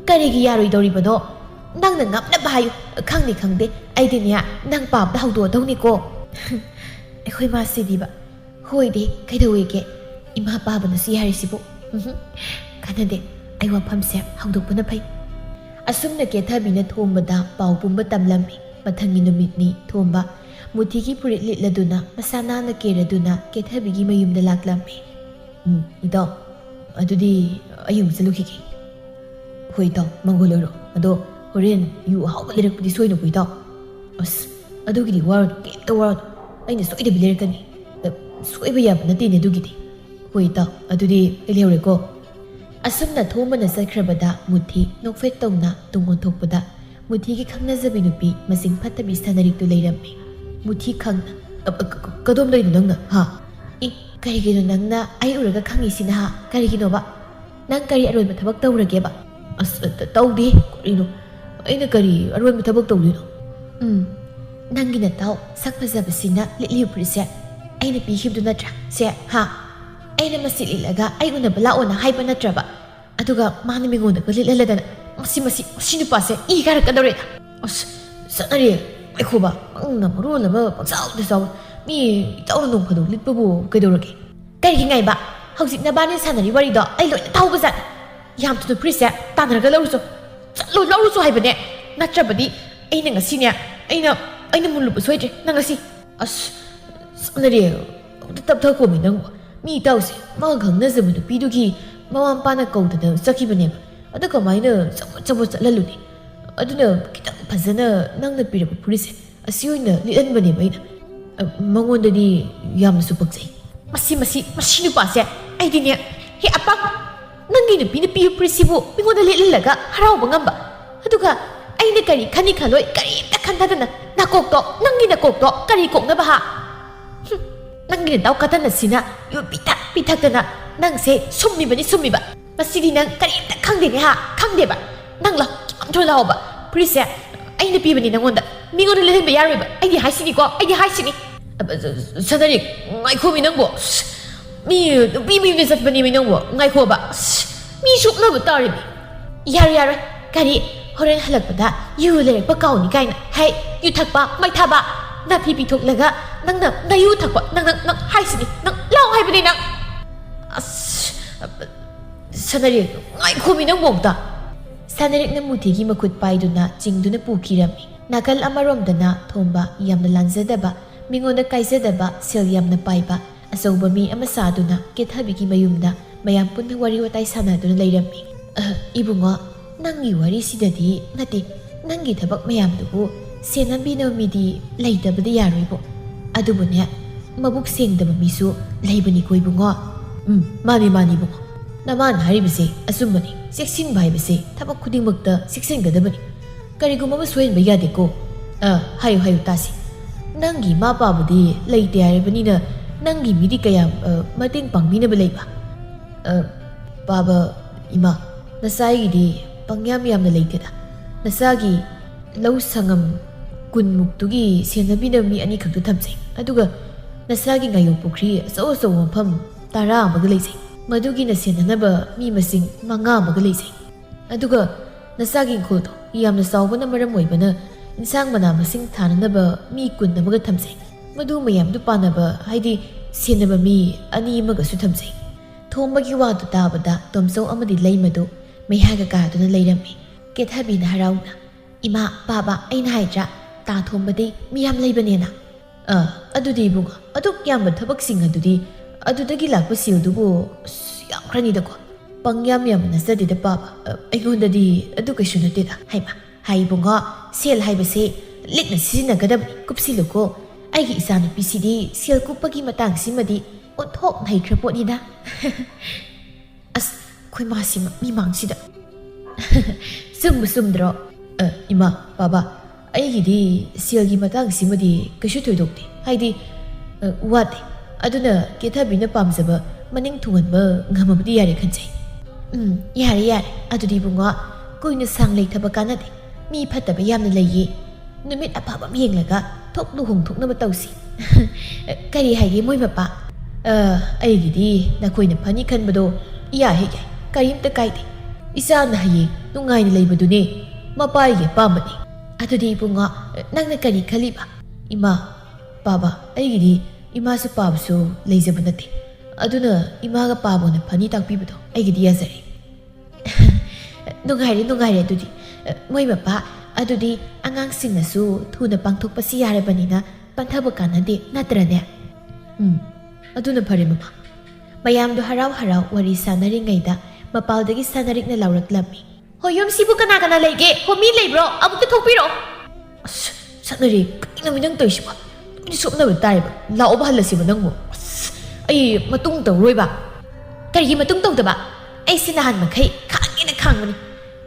ꯀꯔꯤꯒꯤ ꯌꯥꯔꯣꯏꯗꯧꯔꯤꯕꯅꯣ ꯅꯪꯅ ꯉꯝꯅꯕ ꯍꯥꯏꯌꯨ ꯈꯪꯗꯦ ꯑꯩꯗꯤꯅꯦ ꯅꯪ ꯄꯥꯕꯗ ꯍꯧꯗꯣꯛꯑꯗꯧꯅꯤꯀꯣ ꯑꯩꯈꯣꯏ ꯃꯥꯁꯤꯗꯤꯕ ꯍꯣꯏꯗꯤ ꯀꯩꯗꯧꯋꯦꯒꯦ ꯏꯃꯥ ꯄꯥꯕꯅꯁꯨ ꯌꯥꯔꯤꯁꯤꯕꯨ ꯀꯥꯟꯅꯗꯦ ꯑꯩ ꯋꯥꯐꯝꯁꯦ ꯍꯧꯗꯣꯛꯄꯅ ꯐꯩ ꯑꯁꯨꯝꯅ ꯀꯦꯊꯕꯤꯅ ꯊꯣꯝꯕꯗ ꯄꯥꯎ ꯄꯨꯝꯕ ꯇꯝꯂꯝꯃꯤ ꯃꯊꯪꯒꯤ ꯅꯨꯃꯤꯠꯅꯤ ꯊꯣꯝꯕ ꯃꯨꯊꯤꯒꯤ ꯐꯨꯔꯤꯠ ꯂꯤꯠꯂꯗꯨꯅ ꯃꯁꯥ ꯅꯥꯟꯅ ꯀꯦꯔꯗꯨꯅ ꯀꯦꯊꯕꯤꯒꯤ ꯃꯌꯨꯝꯗ ꯂꯥꯛꯂꯝꯃꯤ ꯏꯇꯥꯎ ꯑꯗꯨꯗꯤ ꯑꯩ ꯑꯃꯨꯛ ꯆꯠꯂꯨꯈꯤꯒꯦ ꯍꯣꯏ ꯏꯇꯥꯎ ꯃꯪꯒꯣꯜ ꯑꯣꯏꯔꯣ ꯑꯗꯣ ꯍꯣꯔꯦꯟ ꯌꯨ ꯑꯍꯥꯎꯕ ꯂꯩꯔꯛꯄꯗꯤ ꯁꯣꯏꯅꯨꯀꯣ ꯏꯇꯥꯎ ꯑꯁ ꯑꯗꯨꯒꯤꯗꯤ ꯋꯥꯔꯨꯅꯨ ꯀꯩꯝꯇ ꯋꯥꯔꯨꯅꯨ ꯑꯩꯅ ꯁꯣꯏꯗꯕꯤ ꯂꯩꯔꯛꯀꯅꯤ ꯁꯣꯏꯕ ꯌꯥꯕ ꯅꯠꯇꯦꯅꯦ ꯑꯗꯨꯒꯤꯗꯤ ꯍꯣꯏ ꯏꯇꯥꯎ ꯑꯗꯨꯗꯤ ꯑꯩ ꯂꯩꯍꯧꯔꯦꯀꯣ ꯑꯁꯨꯝꯅ ꯊꯣꯝꯕꯅ ꯆꯠꯈ꯭ꯔꯕꯗ ꯃꯨꯊꯤ ꯅꯣꯛꯐꯦꯠ ꯇꯧꯅ ꯇꯨꯡ ꯑꯣꯟꯊꯣꯛꯄꯗ ꯃꯨꯊꯤꯒꯤ ꯈꯪꯅꯖꯕꯤ ꯅꯨꯄꯤ ꯃꯁꯤꯡ ꯐꯠꯇꯕꯤ ꯁꯅꯔꯤꯛꯇꯨ ꯂꯩꯔꯝꯃꯤ ꯃꯨꯊꯤ ꯈꯪꯅ ꯀꯗꯣꯝꯗꯩꯅꯣ ꯅꯪꯅ ꯍꯥ ꯀꯔꯤꯒꯤꯅꯣ ꯅꯪꯅ ꯑꯩ ꯎꯔꯒ ꯈꯪꯉꯤꯁꯤꯅ ꯍꯥ ꯀꯔꯤꯒꯤꯅꯣꯕ ꯅꯪ ꯀꯔꯤ ꯑꯔꯣꯏꯕ ꯊꯕꯛ ꯇꯧꯔꯒꯦꯕ ꯑꯁ ꯇꯧꯗꯦ ꯀꯔꯤꯅꯣ ꯑꯩꯅ ꯀꯔꯤ ꯑꯔꯣꯏꯕ ꯊꯕꯛ ꯇꯧꯗꯣꯏꯅꯣ ꯅꯪꯒꯤ ꯅꯇꯥꯎ ꯁꯛ ꯐꯖꯕꯁꯤꯅ ꯂꯤꯠꯂꯤꯕ ꯐꯨꯔꯤꯠꯁꯦ ꯑꯩꯅ ꯄꯤꯈꯤꯕꯗꯨ ꯅꯠꯇ꯭ꯔꯥ ꯁꯦ ꯍꯥ ꯑꯩꯅ ꯃꯁꯤ ꯂꯤꯠꯂꯒ ꯑꯩ ꯎꯅꯕ ꯂꯥꯛꯑꯣꯅ ꯍꯥꯏꯕ ꯅꯠꯇ꯭ꯔꯕ ꯑꯗꯨꯒ ꯃꯥꯅ ꯃꯤꯉꯣꯟꯗꯒ ꯂꯤꯠꯍꯜꯂꯗꯅ ꯃꯁꯤ ꯅꯨꯄꯥꯁꯦ ꯏ ꯀꯥꯔꯛꯀꯗꯧꯔꯦꯗ ꯑꯁ ꯆꯠꯅꯔꯤ ꯑꯩꯈꯣꯕ ꯅꯪꯅ ꯃꯔꯣꯜ ꯑꯃ ꯄꯪꯆꯥꯎꯗ ꯆꯥꯎ ꯃꯤ ꯏꯇꯥꯎꯅ ꯅꯣꯡ ꯐꯥꯗꯣꯛ ꯂꯤꯠꯄꯕꯨ ꯀꯩꯗꯧꯔꯒꯦ ꯀꯔꯤꯒꯤ ꯉꯥꯏꯕ ꯍꯧꯖꯤꯛ ꯅꯕꯥꯅꯤ ꯁꯥꯟꯅꯔꯤ ꯋꯥꯔꯤꯗꯣ ꯑꯩ ꯂꯣꯏꯅ ꯇꯥꯍꯧꯕꯖꯥꯠꯅꯤ ꯌꯥꯝ ꯊꯨꯅ ꯐꯨꯔꯤꯠꯁꯦ ꯇꯥꯟꯅꯔꯒ ꯂꯧꯔꯨꯁꯨ ꯍꯥꯏꯕꯅꯦ ꯅꯠꯇ꯭ꯔꯕꯗꯤ ꯑꯩꯅ ꯉꯁꯤꯅꯦ ꯑꯩꯅ ꯃꯨꯜꯂꯨꯕ ꯁꯣꯏꯗ꯭ꯔꯦ ꯅꯪ ꯉꯁꯤ ꯑꯁ ꯆꯠꯅꯔꯤ ꯑꯝꯇ ꯇꯞꯊꯈꯣꯃꯤ ꯅꯪꯕꯨ ꯃꯤ ꯏꯇꯥꯎꯁꯦ ꯃꯥꯒ ꯈꯪꯅꯖꯕ ꯅꯨꯄꯤꯗꯨꯒꯤ ꯃꯃꯥ ꯃꯄꯥꯅ ꯀꯧꯗꯅ ꯆꯠꯈꯤꯕꯅꯦꯕ ꯑꯗꯨ ꯀꯃꯥꯏꯅ ꯆꯠꯄ ꯆꯠꯍꯜꯂꯨꯅꯤ ꯑꯗꯨꯅ ꯈꯤꯇꯪ ꯐꯖꯅ ꯅꯪꯅ ꯄꯤꯔꯛꯄ ꯐꯨꯔꯤꯠꯁꯦ ꯑꯁꯤ ꯑꯣꯏꯅ ꯂꯤꯠꯍꯟꯕꯅꯦꯕ ꯑꯩꯅ ꯃꯉꯣꯟꯗꯗꯤ ꯌꯥꯝꯅꯁꯨ ꯄꯛꯆꯩ ꯃꯁꯤ ꯅꯨꯄꯥꯁꯦ ꯑꯩꯗꯤꯅꯦ ꯍꯦ ꯑꯄꯥꯛ ꯅꯪꯒꯤ ꯅꯨꯄꯤꯅ ꯄꯤꯕ ꯐꯨꯔꯤꯠꯁꯤꯕꯨ ꯃꯤꯉꯣꯟꯗ ꯂꯤꯠꯍꯜꯂꯒ ꯍꯔꯥꯎꯕ ꯉꯝꯕ ꯑꯗꯨꯒ ꯑꯩꯅ ꯀꯔꯤ ꯈꯟꯅꯤ ꯈꯜꯂꯣꯏ ꯀꯔꯤꯝꯇ ꯈꯟꯊꯗꯅ ꯅꯪꯒꯤ ꯅꯀꯣꯛꯇꯣ ꯀꯔꯤ ꯀꯣꯛꯅꯕ ꯍꯥ ꯅꯪꯒꯤ ꯅꯇꯥꯎ ꯀꯇꯟꯅꯁꯤꯅ ꯌꯨ ꯄꯤꯊꯛꯇꯅ ꯅꯪꯁꯦ ꯁꯨꯝꯃꯤꯕ ꯃꯁꯤꯗꯤ ꯅꯪ ꯀꯔꯤꯝꯇ ꯈꯪꯗꯦꯅꯦ ꯍꯥ ꯈꯪꯗꯦꯕ ꯅꯪ ꯌꯥꯝ ꯂꯥꯛꯑꯣꯕ ꯐꯨꯔꯤꯠꯁꯦ ꯑꯩꯅ ꯄꯤꯕꯅꯤ ꯅꯪꯉꯣꯟꯗ ꯃꯤꯉꯣꯟꯗ ꯂꯤꯠꯍꯟꯕ ꯌꯥꯔꯣꯏꯕ ꯑꯩꯗꯤ ꯍꯥꯏꯁꯤꯅꯤ ꯁꯅꯔꯤ ꯉꯥꯏꯈꯣꯃꯤ ꯅꯪꯕꯨ ꯅꯨꯄꯤ ꯃꯌꯨꯝꯗ ꯆꯠꯄꯅꯦꯃꯤ ꯅꯪꯕꯨ ꯉꯥꯏꯈꯣꯕ ꯃꯤ ꯁꯣꯛꯅꯕ ꯇꯥꯔꯤꯃꯤ ꯌꯥꯔꯣꯏ ꯀꯔꯤ ꯍꯣꯔꯦꯟ ꯍꯜꯂꯛꯄꯗ ꯌꯨ ꯂꯩꯔꯛꯄ ꯀꯥꯎꯅꯤ ꯀꯥꯏꯅ ꯍꯩ ꯌꯨ ꯊꯛꯄ ꯃꯩꯊꯥꯕ ꯅꯥꯐꯤ ꯄꯤꯊꯣꯛꯂꯒ ꯅꯪꯅ ꯅꯌꯨ ꯊꯛꯄ ꯅꯪ ꯍꯥꯏꯁꯤꯅꯤ ꯅꯪ ꯂꯥꯎ ꯍꯥꯏꯕꯅꯤ ꯅꯪ ꯁꯅꯔꯤ ꯉꯥꯏꯈꯣꯃꯤ ꯅꯪꯕꯨ ꯑꯝꯇ ꯁꯅꯔꯤꯛꯅ ꯃꯨꯊꯤꯒꯤ ꯃꯈꯨꯠ ꯄꯥꯏꯗꯨꯅ ꯆꯤꯡꯗꯨꯅ ꯄꯨꯈꯤꯔꯝꯃꯤ ꯅꯥꯀꯜ ꯑꯃꯔꯣꯝꯗꯅ ꯊꯣꯝꯕ ꯌꯥꯝꯅ ꯂꯥꯟꯖꯗꯕ ꯃꯤꯉꯣꯟꯗ ꯀꯥꯏꯖꯗꯕ ꯁꯦꯜ ꯌꯥꯝꯅ ꯄꯥꯏꯕ ꯑꯆꯧꯕ ꯃꯤ ꯑꯃ ꯁꯥꯗꯨꯅ ꯀꯦꯊꯕꯤꯒꯤ ꯃꯌꯨꯝꯗ ꯃꯌꯥꯝ ꯄꯨꯟꯅ ꯋꯥꯔꯤ ꯋꯥꯇꯥꯏ ꯁꯥꯟꯅꯗꯨꯅ ꯂꯩꯔꯝꯃꯤ꯫ ꯏꯕꯨꯡꯉꯣ, ꯅꯪꯒꯤ ꯋꯥꯔꯤꯁꯤꯗꯗꯤ ꯅꯠꯇꯦ, ꯅꯪꯒꯤ ꯊꯕꯛ ꯃꯌꯥꯝꯗꯨꯕꯨ ꯁꯦꯟꯅꯕꯤꯅꯕ ꯃꯤꯗꯤ ꯂꯩꯇꯕꯗꯤ ꯌꯥꯔꯣꯏꯕꯣ꯫ ꯑꯗꯨꯕꯨꯅꯦ, ꯃꯕꯨꯛ ꯁꯦꯡꯗꯕ ꯃꯤꯁꯨ ꯂꯩꯕꯅꯤꯀꯣ ꯏꯕꯨꯡꯉꯣ꯫ ꯃꯥꯅꯤ ꯏꯕꯨꯡꯉꯣ, ꯅꯃꯥꯅ ꯍꯥꯏꯔꯤꯕꯁꯦ ꯑꯆꯨꯝꯕꯅꯤ꯫ ꯆꯦꯛꯁꯤꯟꯕ ꯍꯥꯏꯕꯁꯦ ꯊꯕꯛ ꯈꯨꯗꯤꯡꯃꯛꯇ ꯆꯦꯛꯁꯤꯟꯒꯗꯕꯅꯤ, ꯀꯔꯤꯒꯨꯝꯕ ꯑꯃ ꯁꯣꯏꯍꯟꯕ ꯌꯥꯗꯦꯀꯣ꯫ ꯍꯥꯏꯌꯨ ꯇꯥꯁꯤ꯫ ꯅꯪꯒꯤ ꯏꯃꯥ ꯄꯥꯕꯨꯗꯤ ꯂꯩꯇꯦ ꯍꯥꯏꯔꯕꯅꯤꯅ ꯅꯪꯒꯤ ꯃꯤꯗꯤ ꯀꯌꯥꯝ ꯃꯇꯦꯡ ꯄꯥꯡꯕꯤꯅꯕ ꯂꯩꯕ? ꯄꯥꯕ, ꯏꯃꯥ, ꯅꯆꯥꯒꯤꯗꯤ ꯌꯥꯝꯅ ꯂꯩꯇꯦꯗ꯫ ꯅꯆꯥꯒꯤ ꯂꯧ ꯁꯪꯉꯝ 10ꯃꯨꯛꯇꯨꯒꯤ ꯁꯦꯟꯅꯕꯤꯅꯕ ꯃꯤ 2 ꯈꯛꯇ ꯊꯝꯖꯩ꯫ ꯑꯗꯨꯒ ꯅꯆꯥꯒꯤ ꯉꯥꯌꯣꯛ ꯄꯨꯈ꯭ꯔꯤ ꯑꯆꯧꯕ ꯃꯐꯝ 10 ꯑꯃꯒ ꯂꯩꯖꯩ꯫ ꯃꯗꯨꯒꯤꯅ ꯁꯦꯟꯅꯅꯕ ꯃꯤ ꯃꯁꯤꯡ 5 ꯑꯃꯒ ꯂꯩꯖꯩ꯫ ꯑꯗꯨꯒ ꯅꯆꯥꯒꯤ ꯏꯪꯈꯣꯜꯗꯣ ꯌꯥꯝꯅ ꯆꯥꯎꯕꯅ ꯃꯔꯝ ꯑꯣꯏꯕꯅ ꯏꯟꯁꯥꯡ ꯃꯅꯥ ꯃꯁꯤꯡ ꯊꯥꯅꯅꯕ ꯃꯤ 10 ꯑꯃꯒ ꯊꯝꯖꯩ꯫ ꯃꯗꯨ ꯃꯌꯥꯝꯗꯨ ꯄꯥꯅꯕ, ꯍꯥꯏꯗꯤ ꯁꯦꯟꯅꯕ ꯃꯤ 2 ꯑꯃꯒꯁꯨ ꯊꯝꯖꯩ꯫ ꯊꯣꯝꯕꯒꯤ ꯋꯥꯗꯨ ꯇꯥꯕꯗ ꯇꯣꯝꯆꯧ ꯑꯃꯗꯤ ꯂꯩꯃꯗꯨ ꯃꯩꯍꯥꯒ ꯀꯥꯗꯨꯅ ꯂꯩꯔꯝꯃꯤ꯫ ꯀꯦꯊꯕꯤꯅ ꯍꯔꯥꯎꯅ, ꯏꯃꯥ, ꯄꯥꯕ, ꯑꯩꯅ ꯍꯥꯏꯗ꯭ꯔꯥ ꯇꯥ ꯊꯣꯝꯕꯗꯤ ꯃꯤ ꯌꯥꯝ ꯂꯩꯕꯅꯦꯅ꯫ ꯑꯗꯨꯗꯤ ꯏꯕꯨꯡꯉꯣ, ꯑꯗꯨꯛ ꯌꯥꯝꯕ ꯊꯕꯛꯁꯤꯡ ꯑꯗꯨꯗꯤ ꯑꯗꯨꯗꯒꯤ ꯂꯥꯛꯄ ꯁꯦꯜꯗꯨꯕꯨ ꯌꯥꯝꯈ꯭ꯔꯅꯤꯗꯀꯣ꯫ ꯌꯥꯝꯅ ꯅꯆꯗꯦꯗ ꯄꯥꯕ, ꯑꯩꯉꯣꯟꯗꯗꯤ ꯑꯗꯨ ꯀꯩꯁꯨ ꯅꯠꯇꯦꯗ꯫ ꯍꯥꯏ ꯏꯕꯨꯡꯉꯣ, ꯁꯦꯜ ꯍꯥꯏꯕꯁꯦ ꯂꯤꯛꯅ ꯁꯤꯖꯤꯟꯅꯒꯗꯕꯅꯤ, ꯀꯨꯞꯁꯤꯜꯂꯨꯀꯣ꯫ ꯑꯩꯒꯤ ꯏꯆꯥꯅꯨꯄꯤꯁꯤꯗꯤ ꯁꯦꯜ ꯀꯨꯞꯄꯒꯤ ꯃꯇꯥꯡꯁꯤꯃꯗꯤ ꯑꯣꯟꯊꯣꯛꯅ ꯍꯩꯈ꯭ꯔ ꯄꯣꯠꯅꯤꯗ꯫ ꯑꯩꯈꯣꯏ ꯃꯥꯁꯤꯃ ꯃꯤꯃꯥꯡꯁꯤꯗ꯫ ꯆꯨꯝꯗ꯭ꯔꯣ? ꯏꯃꯥ, ꯄꯥꯕ, ꯑꯩꯒꯤꯗꯤ ꯁꯦꯜꯒꯤ ꯃꯇꯥꯡꯁꯤꯃꯗꯤ ꯀꯩꯁꯨ ꯊꯣꯏꯗꯣꯛꯇꯦ, ꯍꯥꯏꯗꯤ ꯋꯥꯠꯇꯦ꯫ ꯑꯗꯨꯅ ꯀꯦꯊꯕꯤꯅ ꯄꯥꯝꯖꯕ ꯃꯅꯤꯡ ꯊꯨꯡꯍꯟꯕ ꯉꯝꯃꯕꯗꯤ ꯌꯥꯔꯦ ꯈꯟꯖꯩ꯫ ꯌꯥꯔꯦ꯫ ꯑꯗꯨꯗꯤ ꯏꯕꯨꯡꯉꯣ, ꯀꯨꯏꯅ ꯁꯥꯡ ꯂꯩꯊꯕ ꯀꯥꯟꯅꯗꯦ꯫ ꯃꯤ ꯐꯠꯇꯕ ꯌꯥꯝꯅ ꯂꯩꯌꯦ꯫ ꯅꯨꯃꯤꯠ ꯑꯐꯕ ꯑꯃ ꯌꯦꯡꯂꯒ ꯊꯣꯛ ꯂꯨꯍꯣꯡꯊꯣꯛꯅꯕ ꯇꯧꯁꯤ꯫ ꯀꯔꯤ ꯍꯥꯏꯒꯦ ꯃꯣꯏ ꯃꯄꯥ? ꯑꯩꯒꯤꯗꯤ ꯅꯈꯣꯏꯅ ꯐꯅꯤ ꯈꯟꯕꯗꯣ ꯏꯌꯥ ꯍꯦꯛ ꯌꯥꯏ, ꯀꯔꯤꯝꯇ ꯀꯥꯏꯗꯦ꯫ ꯏꯆꯥꯅ ꯍꯌꯦꯡ ꯅꯨꯡꯉꯥꯏꯅ ꯂꯩꯕꯗꯨꯅꯦ ꯃꯄꯥꯒꯤ ꯑꯄꯥꯝꯕꯅꯤ꯫ ꯑꯗꯨꯗꯤ ꯏꯕꯨꯡꯉꯣ, ꯅꯪꯅ ꯀꯔꯤ ꯈꯜꯂꯤꯕ? ꯏꯃꯥ, ꯄꯥꯕ, ꯑꯩꯒꯤꯗꯤ ꯏꯃꯥꯁꯨ ꯄꯥꯕꯁꯨ ꯂꯩꯖꯕ ꯅꯠꯇꯦ꯫ ꯑꯗꯨꯅ ꯏꯃꯥꯒ ꯄꯥꯕꯅ ꯐꯅꯤ ꯇꯥꯛꯄꯤꯕꯗꯣ ꯑꯩꯒꯤꯗꯤ ꯌꯥꯖꯔꯦ꯫ ꯅꯨꯡꯉꯥꯏꯔꯦ ꯑꯗꯨꯗꯤ꯫ ꯃꯣꯏ ꯃꯄꯥ, ꯑꯗꯨꯗꯤ ꯑꯉꯥꯡꯁꯤꯡꯅꯁꯨ ꯊꯨꯅ ꯄꯥꯡꯊꯣꯛꯄꯁꯤ ꯌꯥꯔꯕꯅꯤꯅ ꯄꯟꯊꯕ ꯀꯥꯟꯅꯗꯦ, ꯅꯠꯇ꯭ꯔꯅꯦ? ꯑꯗꯨꯅ ꯐꯔꯦ ꯃꯃꯥ꯫ ꯃꯌꯥꯝꯗꯣ ꯍꯔꯥꯎ ꯋꯥꯔꯤ ꯁꯥꯟꯅꯔꯤꯉꯩꯗ ꯃꯄꯥꯜꯗꯒꯤ ꯁꯅꯔꯤꯛꯅ ꯂꯥꯎꯔꯛꯂꯝꯃꯤ꯫ ꯍꯣꯏ, ꯌꯨꯝꯁꯤꯕꯨ ꯀꯅꯥ ꯂꯩꯒꯦ? ꯃꯤ ꯂꯩꯕ꯭ꯔꯣ? ꯑꯃꯨꯛꯇ ꯊꯣꯛꯄꯤꯔꯛꯑꯣ꯫ ꯁꯅꯔꯤꯛ, ꯀꯩꯅꯣ ꯅꯪ ꯇꯧꯔꯤꯁꯤꯕꯣ? ꯅꯣꯏꯗꯤ ꯁꯣꯛꯅꯕ ꯇꯥꯔꯦꯕ꯫ ꯂꯥꯛꯑꯣꯕ, ꯍꯜꯂꯁꯤꯕ ꯅꯪꯕꯨ꯫ ꯑꯩ ꯃꯇꯨꯡ ꯇꯧꯔꯣꯏꯕ꯫ ꯀꯔꯤꯒꯤ ꯃꯇꯨꯡ ꯇꯧꯗꯕ? ꯑꯩꯁꯤ ꯅꯍꯥꯟ ꯃꯈꯩ ꯈꯥꯡꯉꯦꯅ ꯈꯥꯡꯕꯅꯤ꯫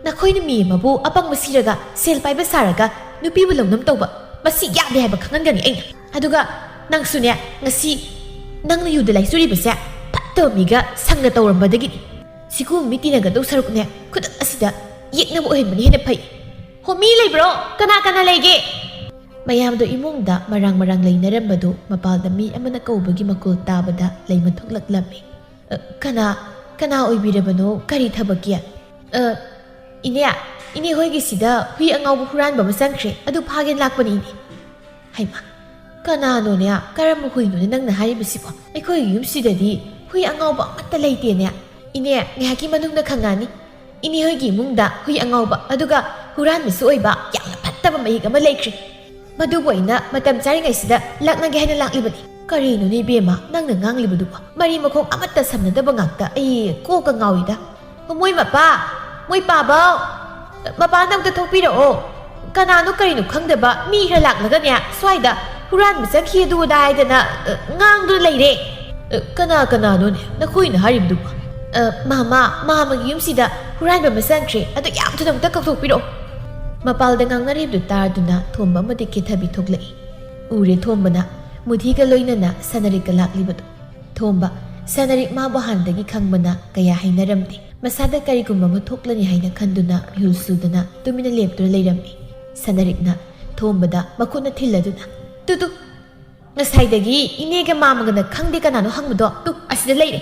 ꯅꯈꯣꯏꯅ ꯃꯤ ꯑꯃꯕꯨ ꯑꯄꯪꯕ ꯁꯤꯔꯒ ꯁꯦꯜ ꯄꯥꯏꯕ ꯁꯥꯔꯒ ꯅꯨꯄꯤꯕꯨ ꯂꯧꯅꯝ ꯇꯧꯕ, ꯃꯁꯤ ꯌꯥꯗꯦ ꯍꯥꯏꯕ ꯈꯪꯍꯟꯒꯅꯤ ꯑꯩꯅ꯫ ꯑꯗꯨꯒ ꯅꯪꯁꯨꯅꯦ, ꯉꯁꯤ ꯅꯪꯅ ꯌꯨꯗ ꯂꯥꯏꯆꯨꯔꯤꯕꯁꯦ ꯐꯠꯇꯕ ꯃꯤꯒ ꯁꯪꯒ ꯇꯧꯔꯝꯕꯗꯒꯤꯅꯤ꯫ ꯁꯤꯒꯨꯝꯕ ꯃꯤ ꯇꯤꯟꯅꯒꯗꯧ ꯁꯔꯨꯛꯅꯦ, ꯈꯨꯗꯛ ꯑꯁꯤꯗ ꯌꯦꯛꯅꯕ ꯑꯣꯏꯍꯟꯕꯅ ꯍꯦꯟꯅ ꯐꯩ꯫ ꯃꯤ ꯂꯩꯕ꯭ꯔꯣ? ꯀꯅꯥ ꯂꯩꯒꯦ? ꯃꯌꯥꯝꯗꯣ ꯏꯃꯨꯡꯗ ꯃꯔꯥꯡ ꯂꯩꯅꯔꯝꯕꯗꯨ ꯃꯄꯥꯜꯗ ꯃꯤ ꯑꯃꯅ ꯀꯧꯕꯒꯤ ꯃꯈꯣꯜ ꯇꯥꯕꯗ ꯂꯩꯃ ꯊꯣꯛꯂꯛꯂꯝꯃꯤ꯫ ꯀꯅꯥ ꯑꯣꯏꯕꯤꯔꯕꯅꯣ? ꯀꯔꯤ ꯊꯕꯛꯀꯤ? ꯏꯅꯦ ꯍꯣꯏꯒꯤꯁꯤꯗ ꯍꯨꯏ ꯑꯉꯥꯎꯕ ꯍꯨꯔꯥꯟꯕ ꯑꯃ ꯆꯪꯈ꯭ꯔꯦ, ꯑꯗꯨ ꯐꯥꯒꯦ ꯂꯥꯛꯄꯅꯤ ꯏꯅꯦ꯫ ꯍꯩꯃꯥ, ꯀꯅꯥꯅꯣꯅꯦ? ꯀꯔꯝꯕ ꯍꯨꯏꯅꯣꯅꯦ ꯅꯪꯅ ꯍꯥꯏꯔꯤꯕꯁꯤꯕꯣ? ꯑꯩꯈꯣꯏꯒꯤ ꯌꯨꯝꯁꯤꯗꯗꯤ ꯍꯨꯏ ꯑꯉꯥꯎꯕ ꯑꯃꯠꯇ ꯂꯩꯇꯦꯅꯦ꯫ ꯏꯅꯦ, ꯉꯥꯏꯍꯥꯛꯀꯤ ꯃꯅꯨꯡꯗ ꯈꯪꯉꯛꯑꯅꯤ꯫ ꯏꯅꯦ ꯍꯣꯏꯒꯤ ꯏꯃꯨꯡꯗ ꯍꯨꯏ ꯑꯉꯥꯎꯕ, ꯑꯗꯨꯒ ꯍꯨꯔꯥꯟꯕꯁꯨ ꯑꯣꯏꯕ ꯌꯥꯝꯅ ꯐꯠꯇꯕ ꯃꯍꯤꯛ ꯑꯃ ꯂꯩꯈ꯭ꯔꯦ꯫ ꯃꯗꯨꯕꯨ ꯑꯩꯅ ꯃꯇꯝ ꯆꯥꯔꯤꯉꯩꯁꯤꯗ ꯂꯥꯛꯅꯒꯦ ꯍꯥꯏꯅ ꯂꯥꯛꯂꯤꯕꯅꯤ꯫ ꯀꯔꯤꯅꯣꯅꯦ ꯏꯕꯦꯝꯃ, ꯅꯪꯅ ꯉꯥꯡꯂꯤꯕꯗꯨꯕꯣ? ꯃꯔꯤ ꯃꯈꯣꯡ ꯑꯃꯠꯇ ꯁꯝꯅꯗꯕ ꯉꯥꯛꯇ, ꯑꯩ ꯀꯣꯛꯀ ꯉꯥꯎꯏꯗ꯫ ꯃꯣꯏ ꯃꯄꯥ, ꯃꯣꯏ ꯄꯥꯕꯥꯎ, ꯃꯄꯥꯅ ꯑꯝꯇ ꯊꯣꯛꯄꯤꯔꯛꯑꯣ꯫ ꯀꯅꯥꯅꯣ ꯀꯔꯤꯅꯣ ꯈꯪꯗꯕ ꯃꯤ ꯈꯔ ꯂꯥꯛꯂꯒꯅꯦ ꯁ꯭ꯋꯥꯏꯗ ꯍꯨꯔꯥꯟꯕ ꯆꯪꯈꯤ ꯑꯗꯨ ꯑꯗꯥ ꯍꯥꯏꯗꯅ ꯉꯥꯡꯗꯨꯅ ꯂꯩꯔꯦ꯫ ꯀꯅꯥꯅꯣꯅꯦ ꯅꯈꯣꯏꯅ ꯍꯥꯏꯔꯤꯕꯗꯨꯕꯣ? ꯃꯥꯃꯒꯤ ꯌꯨꯝꯁꯤꯗ ꯍꯨꯔꯥꯟꯕ ꯑꯃ ꯆꯪꯈ꯭ꯔꯦ, ꯑꯗꯣ ꯌꯥꯝ ꯊꯨꯅ ꯑꯝꯇ ꯀꯧꯊꯣꯛꯄꯤꯔꯛꯑꯣ꯫ ꯃꯄꯥꯜꯗ ꯉꯥꯡꯅꯔꯤꯕꯗꯨ ꯇꯥꯗꯨꯅ ꯊꯣꯝꯕ ꯑꯃꯗꯤ ꯀꯦꯊꯕꯤ ꯊꯣꯛꯂꯛꯏ꯫ ꯎꯔꯦ ꯊꯣꯝꯕꯅ ꯃꯨꯊꯤꯒ ꯂꯣꯏꯅꯅ ꯁꯅꯔꯤꯛꯀ ꯂꯥꯛꯂꯤꯕꯗꯨ꯫ ꯊꯣꯝꯕ, ꯁꯅꯔꯤꯛ ꯃꯥꯕꯨ ꯍꯥꯟꯅꯗꯒꯤ ꯈꯪꯕꯅ ꯀꯌꯥ ꯍꯩꯅꯔꯝꯗꯦ꯫ ꯃꯁꯥꯗ ꯀꯔꯤꯒꯨꯝꯕ ꯑꯃ ꯊꯣꯛꯂꯅꯤ ꯍꯥꯏꯅ ꯈꯟꯗꯨꯅ ꯃꯤꯍꯨꯜ ꯁꯨꯗꯅ ꯇꯨꯃꯤꯟꯅ ꯂꯦꯞꯇꯨꯅ ꯂꯩꯔꯝꯃꯤ꯫ ꯁꯅꯔꯤꯛꯅ ꯊꯣꯝꯕꯗ ꯃꯈꯨꯠꯅ ꯊꯤꯜꯂꯗꯨꯅ, ꯇꯨ ꯉꯁꯥꯏꯗꯒꯤ ꯏꯅꯦꯒ ꯃꯥꯃꯒꯅ ꯈꯪꯗꯦ ꯀꯅꯥꯅꯣ ꯍꯪꯕꯗꯣ, ꯑꯁꯤꯗ ꯂꯩꯔꯦ꯫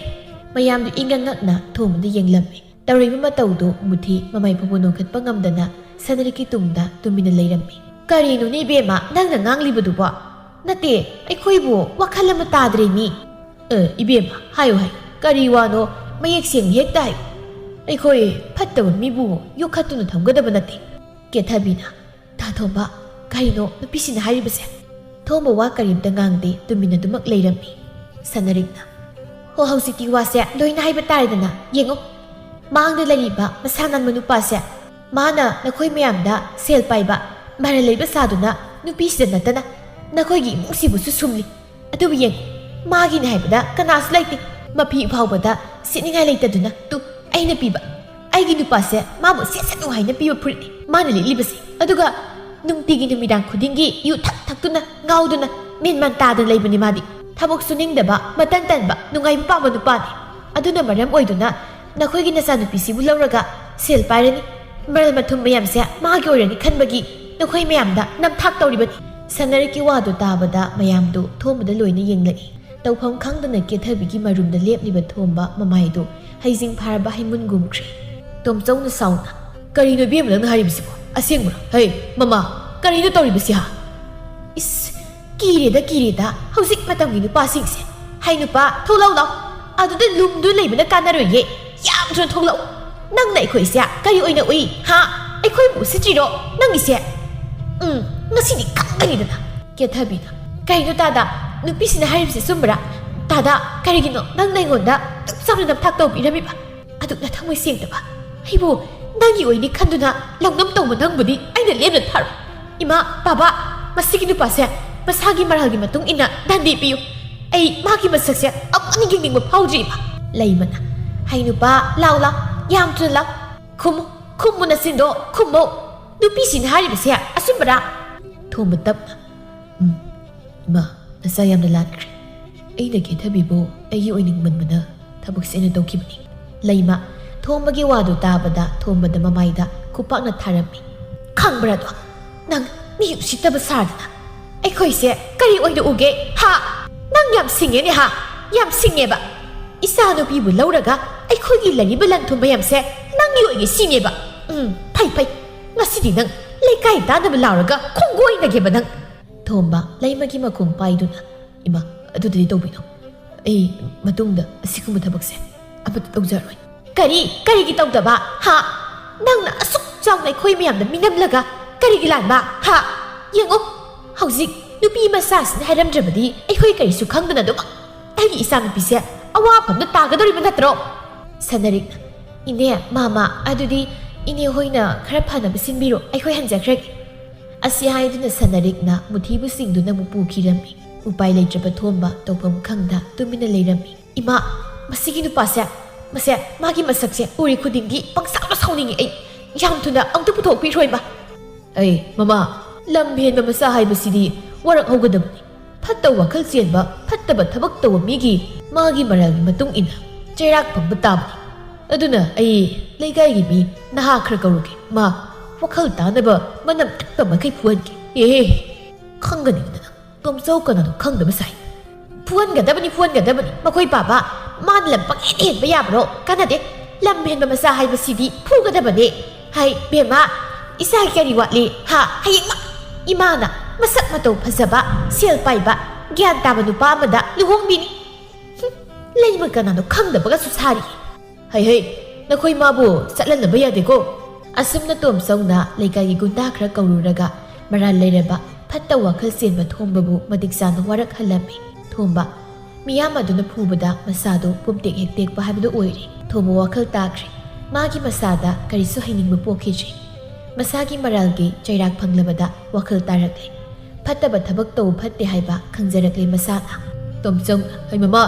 ꯃꯌꯥꯝꯗꯨ ꯏꯪꯉꯛ ꯉꯛꯅ ꯊꯣꯝꯕꯗ ꯌꯦꯡꯂꯝꯃꯤ꯫ ꯇꯧꯔꯤꯕ ꯃꯇꯧꯗꯨ ꯃꯨꯊꯤ ꯃꯃꯥꯏ ꯐꯥꯎꯕ ꯅꯣꯛꯈꯠꯄ ꯉꯝꯗꯅ ꯁꯅꯔꯤꯛꯀꯤ ꯇꯨꯡꯗ ꯇꯨꯃꯤꯟꯅ ꯂꯩꯔꯝꯃꯤ꯫ ꯀꯔꯤꯅꯣꯅꯦ ꯏꯕꯦꯝꯃ ꯅꯪꯅ ꯉꯥꯡꯂꯤꯕꯗꯨꯕꯣ? ꯅꯠꯇꯦ, ꯑꯩꯈꯣꯏꯕꯨ ꯋꯥꯈꯜ ꯑꯃ ꯇꯥꯗ꯭ꯔꯦ ꯃꯤ꯫ ꯏꯕꯦꯝꯃ, ꯍꯥꯏꯌꯨ, ꯀꯔꯤ ꯋꯥꯅꯣ ꯃꯌꯦꯛ ꯁꯦꯡꯅ ꯍꯦꯛꯇ ꯍꯥꯏꯌꯨ꯫ ꯑꯩꯈꯣꯏ ꯐꯠꯇꯕ ꯃꯤꯕꯨ ꯌꯣꯛꯈꯠꯇꯨꯅ ꯊꯝꯒꯗꯕ ꯅꯠꯇꯦ꯫ ꯀꯦꯊꯕꯤꯅ, ꯊꯣꯝꯕ, ꯀꯔꯤꯅꯣ ꯅꯨꯄꯤꯁꯤꯅ ꯍꯥꯏꯔꯤꯕꯁꯦ? ꯊꯣꯝꯕ ꯋꯥ ꯀꯔꯤꯝꯇ ꯉꯥꯡꯗꯦ, ꯇꯨꯃꯤꯟꯅ ꯑꯗꯨꯃꯛ ꯂꯩꯔꯝꯃꯤ꯫ ꯁꯅꯔꯤꯛꯅ ꯍꯣ ꯍꯧꯖꯤꯛꯇꯤ ꯋꯥꯁꯦ ꯂꯣꯏꯅ ꯍꯥꯏꯕ ꯇꯥꯔꯦꯗꯅ ꯌꯦꯡꯉꯣ ꯃꯥꯡꯗ ꯂꯩꯔꯤꯕ ꯃꯁꯥ ꯅꯥꯟꯕ ꯅꯨꯄꯥꯁꯦ ꯃꯥꯅ ꯅꯈꯣꯏ ꯃꯌꯥꯝꯗ ꯁꯦꯜ ꯄꯥꯏꯕ ꯃꯔꯜ ꯂꯩꯕ ꯁꯥꯗꯨꯅ ꯅꯨꯄꯤꯁꯤꯗ ꯅꯠꯇꯅ ꯅꯈꯣꯏꯒꯤ ꯏꯃꯨꯡꯁꯤꯕꯨꯁꯨ ꯁꯨꯝꯂꯤ ꯑꯗꯨꯕꯨ ꯌꯦꯡꯉꯣ ꯃꯥꯒꯤꯅꯤ ꯍꯥꯏꯕꯗ ꯀꯅꯥꯁꯨ ꯂꯩꯇꯦ ꯃꯐꯤ ꯐꯥꯎꯕꯗ ꯁꯦꯠꯅꯤꯡꯉꯥꯏ ꯂꯩꯇꯗꯨꯅ ꯑꯩꯅ ꯄꯤꯕ ꯑꯩꯒꯤ ꯅꯨꯄꯥꯁꯦ ꯃꯥꯕꯨ ꯁꯦꯠꯁꯅꯨ ꯍꯥꯏꯅ ꯄꯤꯕ ꯐꯨꯔꯤꯠꯅꯤ ꯃꯥꯅ ꯂꯤꯠꯂꯤꯕꯁꯦ ꯑꯗꯨꯒ ꯅꯨꯡꯇꯤꯒꯤ ꯅꯨꯃꯤꯗꯥꯡ ꯈꯨꯗꯤꯡꯒꯤ ꯌꯨ ꯊꯛꯇꯨꯅ ꯉꯥꯎꯗꯨꯅ ꯃꯦꯟꯃꯥꯟ ꯇꯥꯗꯅ ꯂꯩꯕꯅꯤ ꯃꯥꯗꯤ ꯊꯕꯛ ꯁꯨꯅꯤꯡꯗꯕ ꯃꯇꯟ ꯇꯟꯕ ꯅꯨꯡꯉꯥꯏꯕ ꯄꯥꯝꯕ ꯅꯨꯄꯥꯅꯤ ꯑꯗꯨꯅ ꯃꯔꯝ ꯑꯣꯏꯗꯨꯅ ꯅꯈꯣꯏꯒꯤ ꯅꯆꯥꯅꯨꯄꯤꯁꯤꯕꯨ ꯂꯧꯔꯒ ꯁꯦꯜ ꯄꯥꯏꯔꯅꯤ ꯃꯔꯜ ꯃꯊꯨꯝ ꯃꯌꯥꯝꯁꯦ ꯃꯥꯒꯤ ꯑꯣꯏꯔꯅꯤ ꯈꯟꯕꯒꯤ ꯅꯈꯣꯏ ꯃꯌꯥꯝꯗ ꯅꯝꯊꯥꯛ ꯇꯧꯔꯤꯕꯅꯤ ꯁꯅꯔꯤꯛꯀꯤ ꯋꯥꯗꯨ ꯇꯥꯕꯗ ꯃꯌꯥꯝꯗꯨ ꯊꯣꯝꯕꯗ ꯂꯣꯏꯅ ꯌꯦꯡꯂꯛꯏ ꯇꯧꯐꯝ ꯈꯪꯗꯅ ꯀꯦꯊꯕꯤꯒꯤ ꯃꯔꯨꯝꯗ ꯂꯦꯞꯂꯤꯕ ꯊꯣꯝꯕ ꯃꯃꯥꯏꯗꯨ ꯍꯩꯖꯤꯡ ꯐꯥꯔꯕ ꯍꯩꯃꯨꯟꯒꯨꯝꯈ꯭ꯔꯦ ꯇꯣꯝꯆꯧꯅ ꯁꯥꯎꯅ ꯀꯔꯤꯅꯣ ꯏꯕꯦꯝꯃ ꯅꯪꯅ ꯍꯥꯏꯔꯤꯕꯁꯤꯕꯣ ꯑꯁꯦꯡꯕ꯭ꯔꯣ ꯍꯩ ꯃꯃꯥ ꯀꯔꯤꯅꯣ ꯇꯧꯔꯤꯕꯁꯤ ꯍꯥ ꯏꯁ ꯀꯤꯔꯦꯗ ꯍꯧꯖꯤꯛ ꯃꯇꯝꯒꯤ ꯅꯨꯄꯥꯁꯤꯡꯁꯦ ꯍꯩ ꯅꯨꯄꯥ ꯊꯣꯛꯂꯛꯎ ꯂꯥꯎ ꯑꯗꯨꯗ ꯂꯨꯝꯗꯨ ꯂꯩꯕꯅ ꯀꯥꯟꯅꯔꯣꯏꯌꯦ ꯌꯥꯝ ꯊꯨꯅ ꯊꯣꯛꯂꯛꯎ ꯅꯪꯅ ꯑꯩꯈꯣꯏꯁꯦ ꯀꯔꯤ ꯑꯣꯏꯅ ꯎꯏ ꯍꯥ ꯑꯩꯈꯣꯏꯕꯨ ꯎꯁꯤꯠꯇ꯭ꯔꯤꯔꯣ ꯅꯪꯒꯤꯁꯦ ꯉꯁꯤꯗꯤ ꯈꯪꯒꯅꯤꯗꯅ ꯀꯦꯊꯕꯤꯅ ꯀꯩꯅꯣ ꯇꯥꯗ ꯅꯨꯄꯤꯁꯤꯅ ꯍꯥꯏꯔꯤꯕꯁꯦ ꯆꯨꯝꯕ꯭ꯔꯥ ꯇꯥꯗ ꯀꯔꯤꯒꯤꯅꯣ ꯅꯪꯅ ꯑꯩꯉꯣꯟꯗ ꯗꯨꯛ ꯆꯥꯎꯅ ꯅꯝꯊꯥꯛ ꯇꯧꯕꯤꯔꯝꯃꯤꯕ ꯑꯗꯨꯛꯅ ꯊꯃꯣꯏ ꯁꯦꯡꯗꯕ ꯑꯩꯕꯨ ꯅꯪꯒꯤ ꯑꯣꯏꯅꯤ ꯈꯟꯗꯨꯅ ꯂꯧꯅꯝ ꯇꯧꯕ ꯅꯪꯕꯨꯗꯤ ꯑꯩꯅ ꯂꯦꯝꯅ ꯊꯥꯔꯣꯏ ꯏꯃꯥ ꯕꯥꯕꯥ ꯃꯁꯤꯒꯤ ꯅꯨꯄꯥꯁꯦ ꯃꯁꯥꯒꯤ ꯃꯔꯥꯜꯒꯤ ꯃꯇꯨꯡ ꯏꯟꯅ ꯗꯟꯗꯤ ꯄꯤꯌꯨ ꯑꯩ ꯃꯥꯒꯤ ꯃꯁꯛꯁꯦ ꯑꯃꯨꯛ ꯌꯦꯡꯅꯤꯡꯕ ꯐꯥꯎꯗ꯭ꯔꯤꯕ ꯂꯩꯃꯅ ꯍꯩ ꯅꯨꯄꯥ ꯂꯥꯎ ꯌꯥꯝ ꯊꯨꯅ ꯂꯥꯎ ꯈꯨꯝꯃꯨ ꯅꯆꯤꯟꯗꯣ ꯈꯨꯝꯃꯨ ꯅꯨꯄꯤꯁꯤꯅ ꯍꯥꯏꯔꯤꯕꯁꯦ ꯑꯆꯨꯝꯕꯔꯥ ꯊꯣꯝꯕ ꯇꯞꯅ ꯏꯃꯥ ꯅꯆꯥ ꯌꯥꯝꯅ ꯂꯥꯟꯈ꯭ꯔꯦ ꯑꯩꯅ ꯀꯦꯊꯕꯤꯕꯨ ꯑꯩꯒꯤ ꯑꯣꯏꯅꯤꯡꯃꯟꯕꯅ ꯊꯕꯛꯁꯦ ꯑꯩꯅ ꯇꯧꯈꯤꯕꯅꯤ ꯂꯩꯃ ꯊꯣꯝꯕꯒꯤ ꯋꯥꯗꯨ ꯇꯥꯕꯗ ꯊꯣꯝꯕꯗ ꯃꯃꯥꯏꯗ ꯈꯨꯄꯥꯛꯅ ꯊꯥꯔꯝꯃꯤ ꯈꯪꯕ꯭ꯔꯥꯗꯣ ꯅꯪ ꯃꯤ ꯎꯁꯤꯠꯇꯕ ꯁꯥꯗꯅ ꯑꯩꯈꯣꯏꯁꯦ ꯀꯔꯤ ꯑꯣꯏꯅ ꯎꯒꯦ ꯍꯥ ꯅꯪ ꯌꯥꯝ ꯁꯤꯡꯉꯦꯅꯦ ꯍꯥ ꯌꯥꯝ ꯁꯤꯡꯉꯦꯕ ꯏꯆꯥ ꯅꯨꯄꯤꯕꯨ ꯂꯧꯔꯒ ꯑꯩꯈꯣꯏꯒꯤ ꯂꯩꯔꯤꯕ ꯂꯟ ꯊꯨꯝ ꯃꯌꯥꯝꯁꯦ ꯅꯪꯒꯤ ꯑꯣꯏꯅ ꯁꯤꯡꯉꯦꯕ ꯐꯩ ꯉꯁꯤꯗꯤ ꯅꯪ ꯂꯩꯀꯥꯏ ꯇꯥꯅꯕ ꯂꯥꯎꯔꯒ ꯈꯣꯡꯒꯣꯏꯅꯒꯦꯕ ꯅꯪ ꯊꯣꯝꯕ ꯂꯩꯃꯒꯤ ꯃꯈꯣꯡ ꯄꯥꯏꯗꯨꯅ ꯏꯃꯥ ꯑꯗꯨꯗꯤ ꯇꯧꯕꯤꯅꯣ ꯑꯩ ꯃꯇꯨꯡꯗ ꯑꯁꯤꯒꯨꯝꯕ ꯊꯕꯛꯁꯦ ꯑꯃꯠꯇ ꯇꯧꯖꯔꯣꯏ ꯀꯔꯤꯒꯤ ꯇꯧꯗꯕ ꯍꯥ ꯅꯪꯅ ꯑꯁꯨꯛ ꯆꯥꯎꯅ ꯑꯩꯈꯣꯏ ꯃꯌꯥꯝꯗ ꯃꯤꯅꯝꯂꯒ ꯀꯔꯤꯒꯤ ꯂꯥꯟꯕ ꯍꯥ ꯌꯦꯡꯉꯣ ꯍꯧꯖꯤꯛ ꯅꯨꯄꯤ ꯃꯆꯥꯁꯤꯅ ꯍꯥꯏꯔꯝꯗ꯭ꯔꯕꯗꯤ ꯑꯩꯈꯣꯏ ꯀꯔꯤꯁꯨ ꯈꯪꯗꯅ ꯑꯗꯨꯝ ꯑꯩꯒꯤ ꯏꯆꯥ ꯅꯨꯄꯤꯁꯦ ꯑꯋꯥꯐꯝꯗ ꯇꯥꯒꯗꯧꯔꯤꯕ ꯅꯠꯇ꯭ꯔꯣ ꯁꯅꯔꯤꯛꯅ ꯏꯅꯦ ꯃꯥꯃꯥ ꯑꯗꯨꯗꯤ ꯏꯅꯦ ꯍꯣꯏꯅ ꯈꯔ ꯐꯅꯕ ꯁꯤꯟꯕꯤꯔꯣ ꯑꯩꯈꯣꯏ ꯍꯟꯖꯈ꯭ꯔꯒꯦ ꯑꯁꯤ ꯍꯥꯏꯗꯨꯅ ꯁꯅꯔꯤꯛꯅ ꯃꯨꯊꯤꯕꯨ ꯁꯤꯡꯗꯨꯅ ꯑꯃꯨꯛ ꯄꯨꯈꯤꯔꯝꯃꯤ ꯎꯄꯥꯏ ꯂꯩꯇ꯭ꯔꯕ ꯊꯣꯝꯕ ꯇꯧꯐꯝ ꯈꯪꯗ ꯇꯨꯃꯤꯟꯅ ꯂꯩꯔꯝꯃꯤ ꯏꯃꯥ ꯃꯁꯤꯒꯤ ꯅꯨꯄꯥꯁꯦ ꯃꯥꯒꯤ ꯃꯁꯛꯁꯦ ꯎꯔꯤ ꯈꯨꯗꯤꯡꯒꯤ ꯄꯪꯁꯥꯎꯅ ꯁꯥꯎꯅꯤꯡꯉꯤ ꯑꯩ ꯌꯥꯝ ꯊꯨꯅ ꯑꯝꯇ ꯄꯨꯊꯣꯛꯄꯤꯔꯣ ꯏꯃꯥ ꯑꯩ ꯃꯃꯥ ꯂꯝ ꯍꯦꯟꯕ ꯃꯆꯥ ꯍꯥꯏꯕꯁꯤꯗꯤ ꯋꯥꯔꯛꯍꯧꯒꯗꯕꯅꯤ ꯐꯠꯇꯕ ꯋꯥꯈꯜ ꯆꯦꯟꯕ ꯐꯠꯇꯕ ꯊꯕꯛ ꯇꯧꯕ ꯃꯤꯒꯤ ꯃꯥꯒꯤ ꯃꯔꯥꯜꯒꯤ ꯃꯇꯨꯡ ꯏꯟꯅ ꯆꯩꯔꯥꯛ ꯐꯪꯕ ꯇꯥꯕꯅꯤ ꯑꯗꯨꯅ ꯑꯩ ꯂꯩꯀꯥꯏꯒꯤ ꯃꯤ ꯅꯍꯥ ꯈꯔ ꯀꯧꯔꯨꯒꯦ ꯃꯥ ꯋꯥꯈꯜ ꯇꯥꯅꯕ ꯃꯅꯝ ꯇꯛꯄ ꯃꯈꯩ ꯐꯨꯍꯟꯒꯦ ꯈꯪꯒꯅꯤꯗꯅ ꯇꯣꯝꯆꯧ ꯀꯅꯥꯅꯣ ꯈꯪꯗꯕ ꯁꯥꯏ ꯐꯨꯍꯟꯒꯗꯕꯅꯤ ꯃꯈꯣꯏ ꯕꯥꯕꯥ ꯃꯥꯅ ꯂꯝ ꯄꯪꯍꯦꯟ ꯍꯦꯟꯕ ꯌꯥꯕ꯭ꯔꯣ ꯀꯥꯟꯅꯗꯦ ꯂꯝ ꯍꯦꯟꯕ ꯃꯆꯥ ꯍꯥꯏꯕꯁꯤꯗꯤ ꯐꯨꯒꯗꯕꯅꯦ ꯍꯥꯏ ꯕꯦꯝꯃ ꯏꯆꯥꯒꯤ ꯀꯔꯤ ꯋꯥꯠꯂꯤ ꯍꯥ ꯍꯌꯦꯡꯃꯛ ꯏꯃꯥꯅ ꯃꯁꯛ ꯃꯇꯧ ꯐꯖꯕ ꯁꯦꯜ ꯄꯥꯏꯕ ꯒ꯭ꯌꯥꯟ ꯇꯥꯕ ꯅꯨꯄꯥ ꯑꯃꯗ ꯂꯨꯍꯣꯡꯕꯤꯅꯤ ꯂꯩꯕ ꯀꯅꯥꯅꯣ ꯈꯪꯗꯕꯒꯁꯨ ꯁꯥꯔꯤ ꯍꯩ ꯅꯈꯣꯏ ꯃꯥꯕꯨ ꯆꯠꯍꯟꯅꯕ ꯌꯥꯗꯦꯀꯣ ꯑꯁꯨꯝꯅ ꯇꯣꯝꯆꯧꯅ ꯂꯩꯀꯥꯏꯒꯤ ꯒꯨꯟꯗꯥ ꯈꯔ ꯀꯧꯔꯨꯔꯒ ꯃꯔꯥꯜ ꯂꯩꯔꯕ ꯐꯠꯇ ꯋꯥꯈꯜ ꯆꯦꯟꯕ ꯊꯣꯝꯕꯕꯨ ꯃꯇꯤꯛ ꯆꯥꯅ ꯋꯥꯔꯛꯍꯜꯂꯝꯃꯤ ꯊꯣꯝꯕ ꯃꯤꯌꯥꯝ ꯑꯗꯨꯅ ꯐꯨꯕꯗ ꯃꯁꯥꯗꯨ ꯄꯨꯝꯇꯦꯛ ꯍꯦꯛ ꯇꯦꯛꯄ ꯍꯥꯏꯕꯗꯨ ꯑꯣꯏꯔꯦ ꯊꯣꯝꯕ ꯋꯥꯈꯜ ꯇꯥꯈ꯭ꯔꯦ ꯃꯥꯒꯤ ꯃꯁꯥꯗ ꯀꯔꯤꯁꯨ ꯍꯩꯅꯤꯡꯕ ꯄꯣꯛꯈꯤꯗ꯭ꯔꯤ ꯃꯁꯥꯒꯤ ꯃꯔꯥꯜꯒꯤ ꯆꯩꯔꯥꯛ ꯐꯪꯂꯕꯗ ꯋꯥꯈꯜ ꯇꯥꯔꯛꯂꯦ ꯐꯠꯇꯕ ꯊꯕꯛ ꯇꯧꯕ ꯐꯠꯇꯦ ꯍꯥꯏꯕ ꯈꯪꯖꯔꯛꯂꯦ ꯃꯁꯥꯅ ꯇꯣꯝꯆꯧ ꯍꯩ ꯃꯃꯥ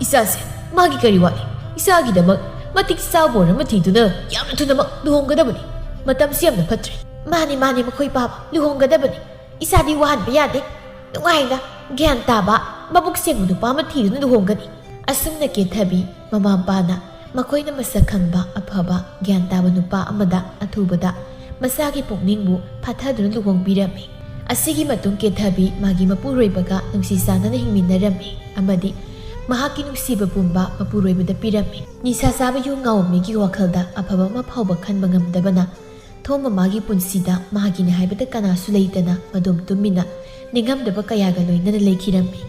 ꯏꯆꯥꯁꯦ ꯃꯥꯒꯤ ꯀꯔꯤ ꯋꯥꯠꯂꯤ ꯏꯆꯥꯒꯤꯗꯃꯛ ꯃꯇꯤꯛ ꯆꯥꯕ ꯑꯃ ꯊꯤꯗꯨꯅ ꯌꯥꯝꯅ ꯊꯨꯅꯃꯛ ꯂꯨꯍꯣꯡꯒꯗꯕꯅꯤ ꯃꯇꯝꯁꯤ ꯌꯥꯝꯅ ꯐꯠꯇ꯭ꯔꯦ ꯃꯥꯅꯤ ꯃꯈꯣꯏ ꯕꯥꯕꯥ ꯂꯨꯍꯣꯡꯒꯗꯕꯅꯤ ꯏꯆꯥꯗꯤ ꯋꯥꯍꯟꯕ ꯌꯥꯗꯦ ꯅꯨꯡꯉꯥꯏꯅ ꯒ꯭ꯌꯥꯟ ꯇꯥꯕ ꯃꯕꯨꯛ ꯁꯦꯡꯕ ꯅꯨꯄꯥ ꯑꯃ ꯊꯤꯗꯨꯅ ꯂꯨꯍꯣꯡꯒꯅꯤ ꯑꯁꯨꯝꯅ ꯀꯦꯊꯕꯤ ꯃꯃꯥ ꯃꯄꯥꯅ ꯃꯈꯣꯏꯅ ꯃꯁꯛ ꯈꯪꯕ ꯑꯐꯕ ꯒ꯭ꯌꯥꯟ ꯇꯥꯕ ꯅꯨꯄꯥ ꯑꯃꯗ ꯑꯊꯨꯕꯗ ꯃꯁꯥꯒꯤ ꯄꯨꯛꯅꯤꯡꯕꯨ ꯐꯥꯊꯗꯨꯅ ꯂꯨꯍꯣꯡꯕꯤꯔꯝꯃꯤ ꯑꯁꯤꯒꯤ ꯃꯇꯨꯡ ꯀꯦꯊꯕꯤ ꯃꯥꯒꯤ ꯃꯄꯨꯔꯣꯏꯕꯒ ꯅꯨꯡꯁꯤ ꯆꯥꯟꯅꯅ ꯍꯤꯡꯃꯤꯟꯅꯔꯝꯃꯤ ꯑꯃꯗꯤ ꯃꯍꯥꯛꯀꯤ ꯅꯨꯡꯁꯤꯕ ꯄꯨꯝꯕ ꯃꯄꯨꯔꯣꯏꯕꯗ ꯄꯤꯔꯝꯃꯤ ꯅꯤꯁꯥ ꯆꯥꯕ ꯌꯨ ꯉꯥꯎꯕ ꯃꯤꯒꯤ ꯋꯥꯈꯜꯗ ꯑꯐꯕ ꯑꯃ ꯐꯥꯎꯕ ꯈꯟꯕ ꯉꯝꯗꯕꯅ ꯊꯣꯝꯕ ꯃꯥꯒꯤ ꯄꯨꯟꯁꯤꯗ ꯃꯥꯒꯤꯅꯤ ꯍꯥꯏꯕꯗ ꯀꯅꯥꯁꯨ ꯂꯩꯇꯅ ꯃꯗꯨꯝ ꯇꯨꯃꯤꯟꯅ ꯅꯤꯡꯉꯝꯗꯕ ꯀꯌꯥꯒ ꯂꯣꯏꯅꯅ ꯂꯩꯈꯤꯔꯝꯃꯤ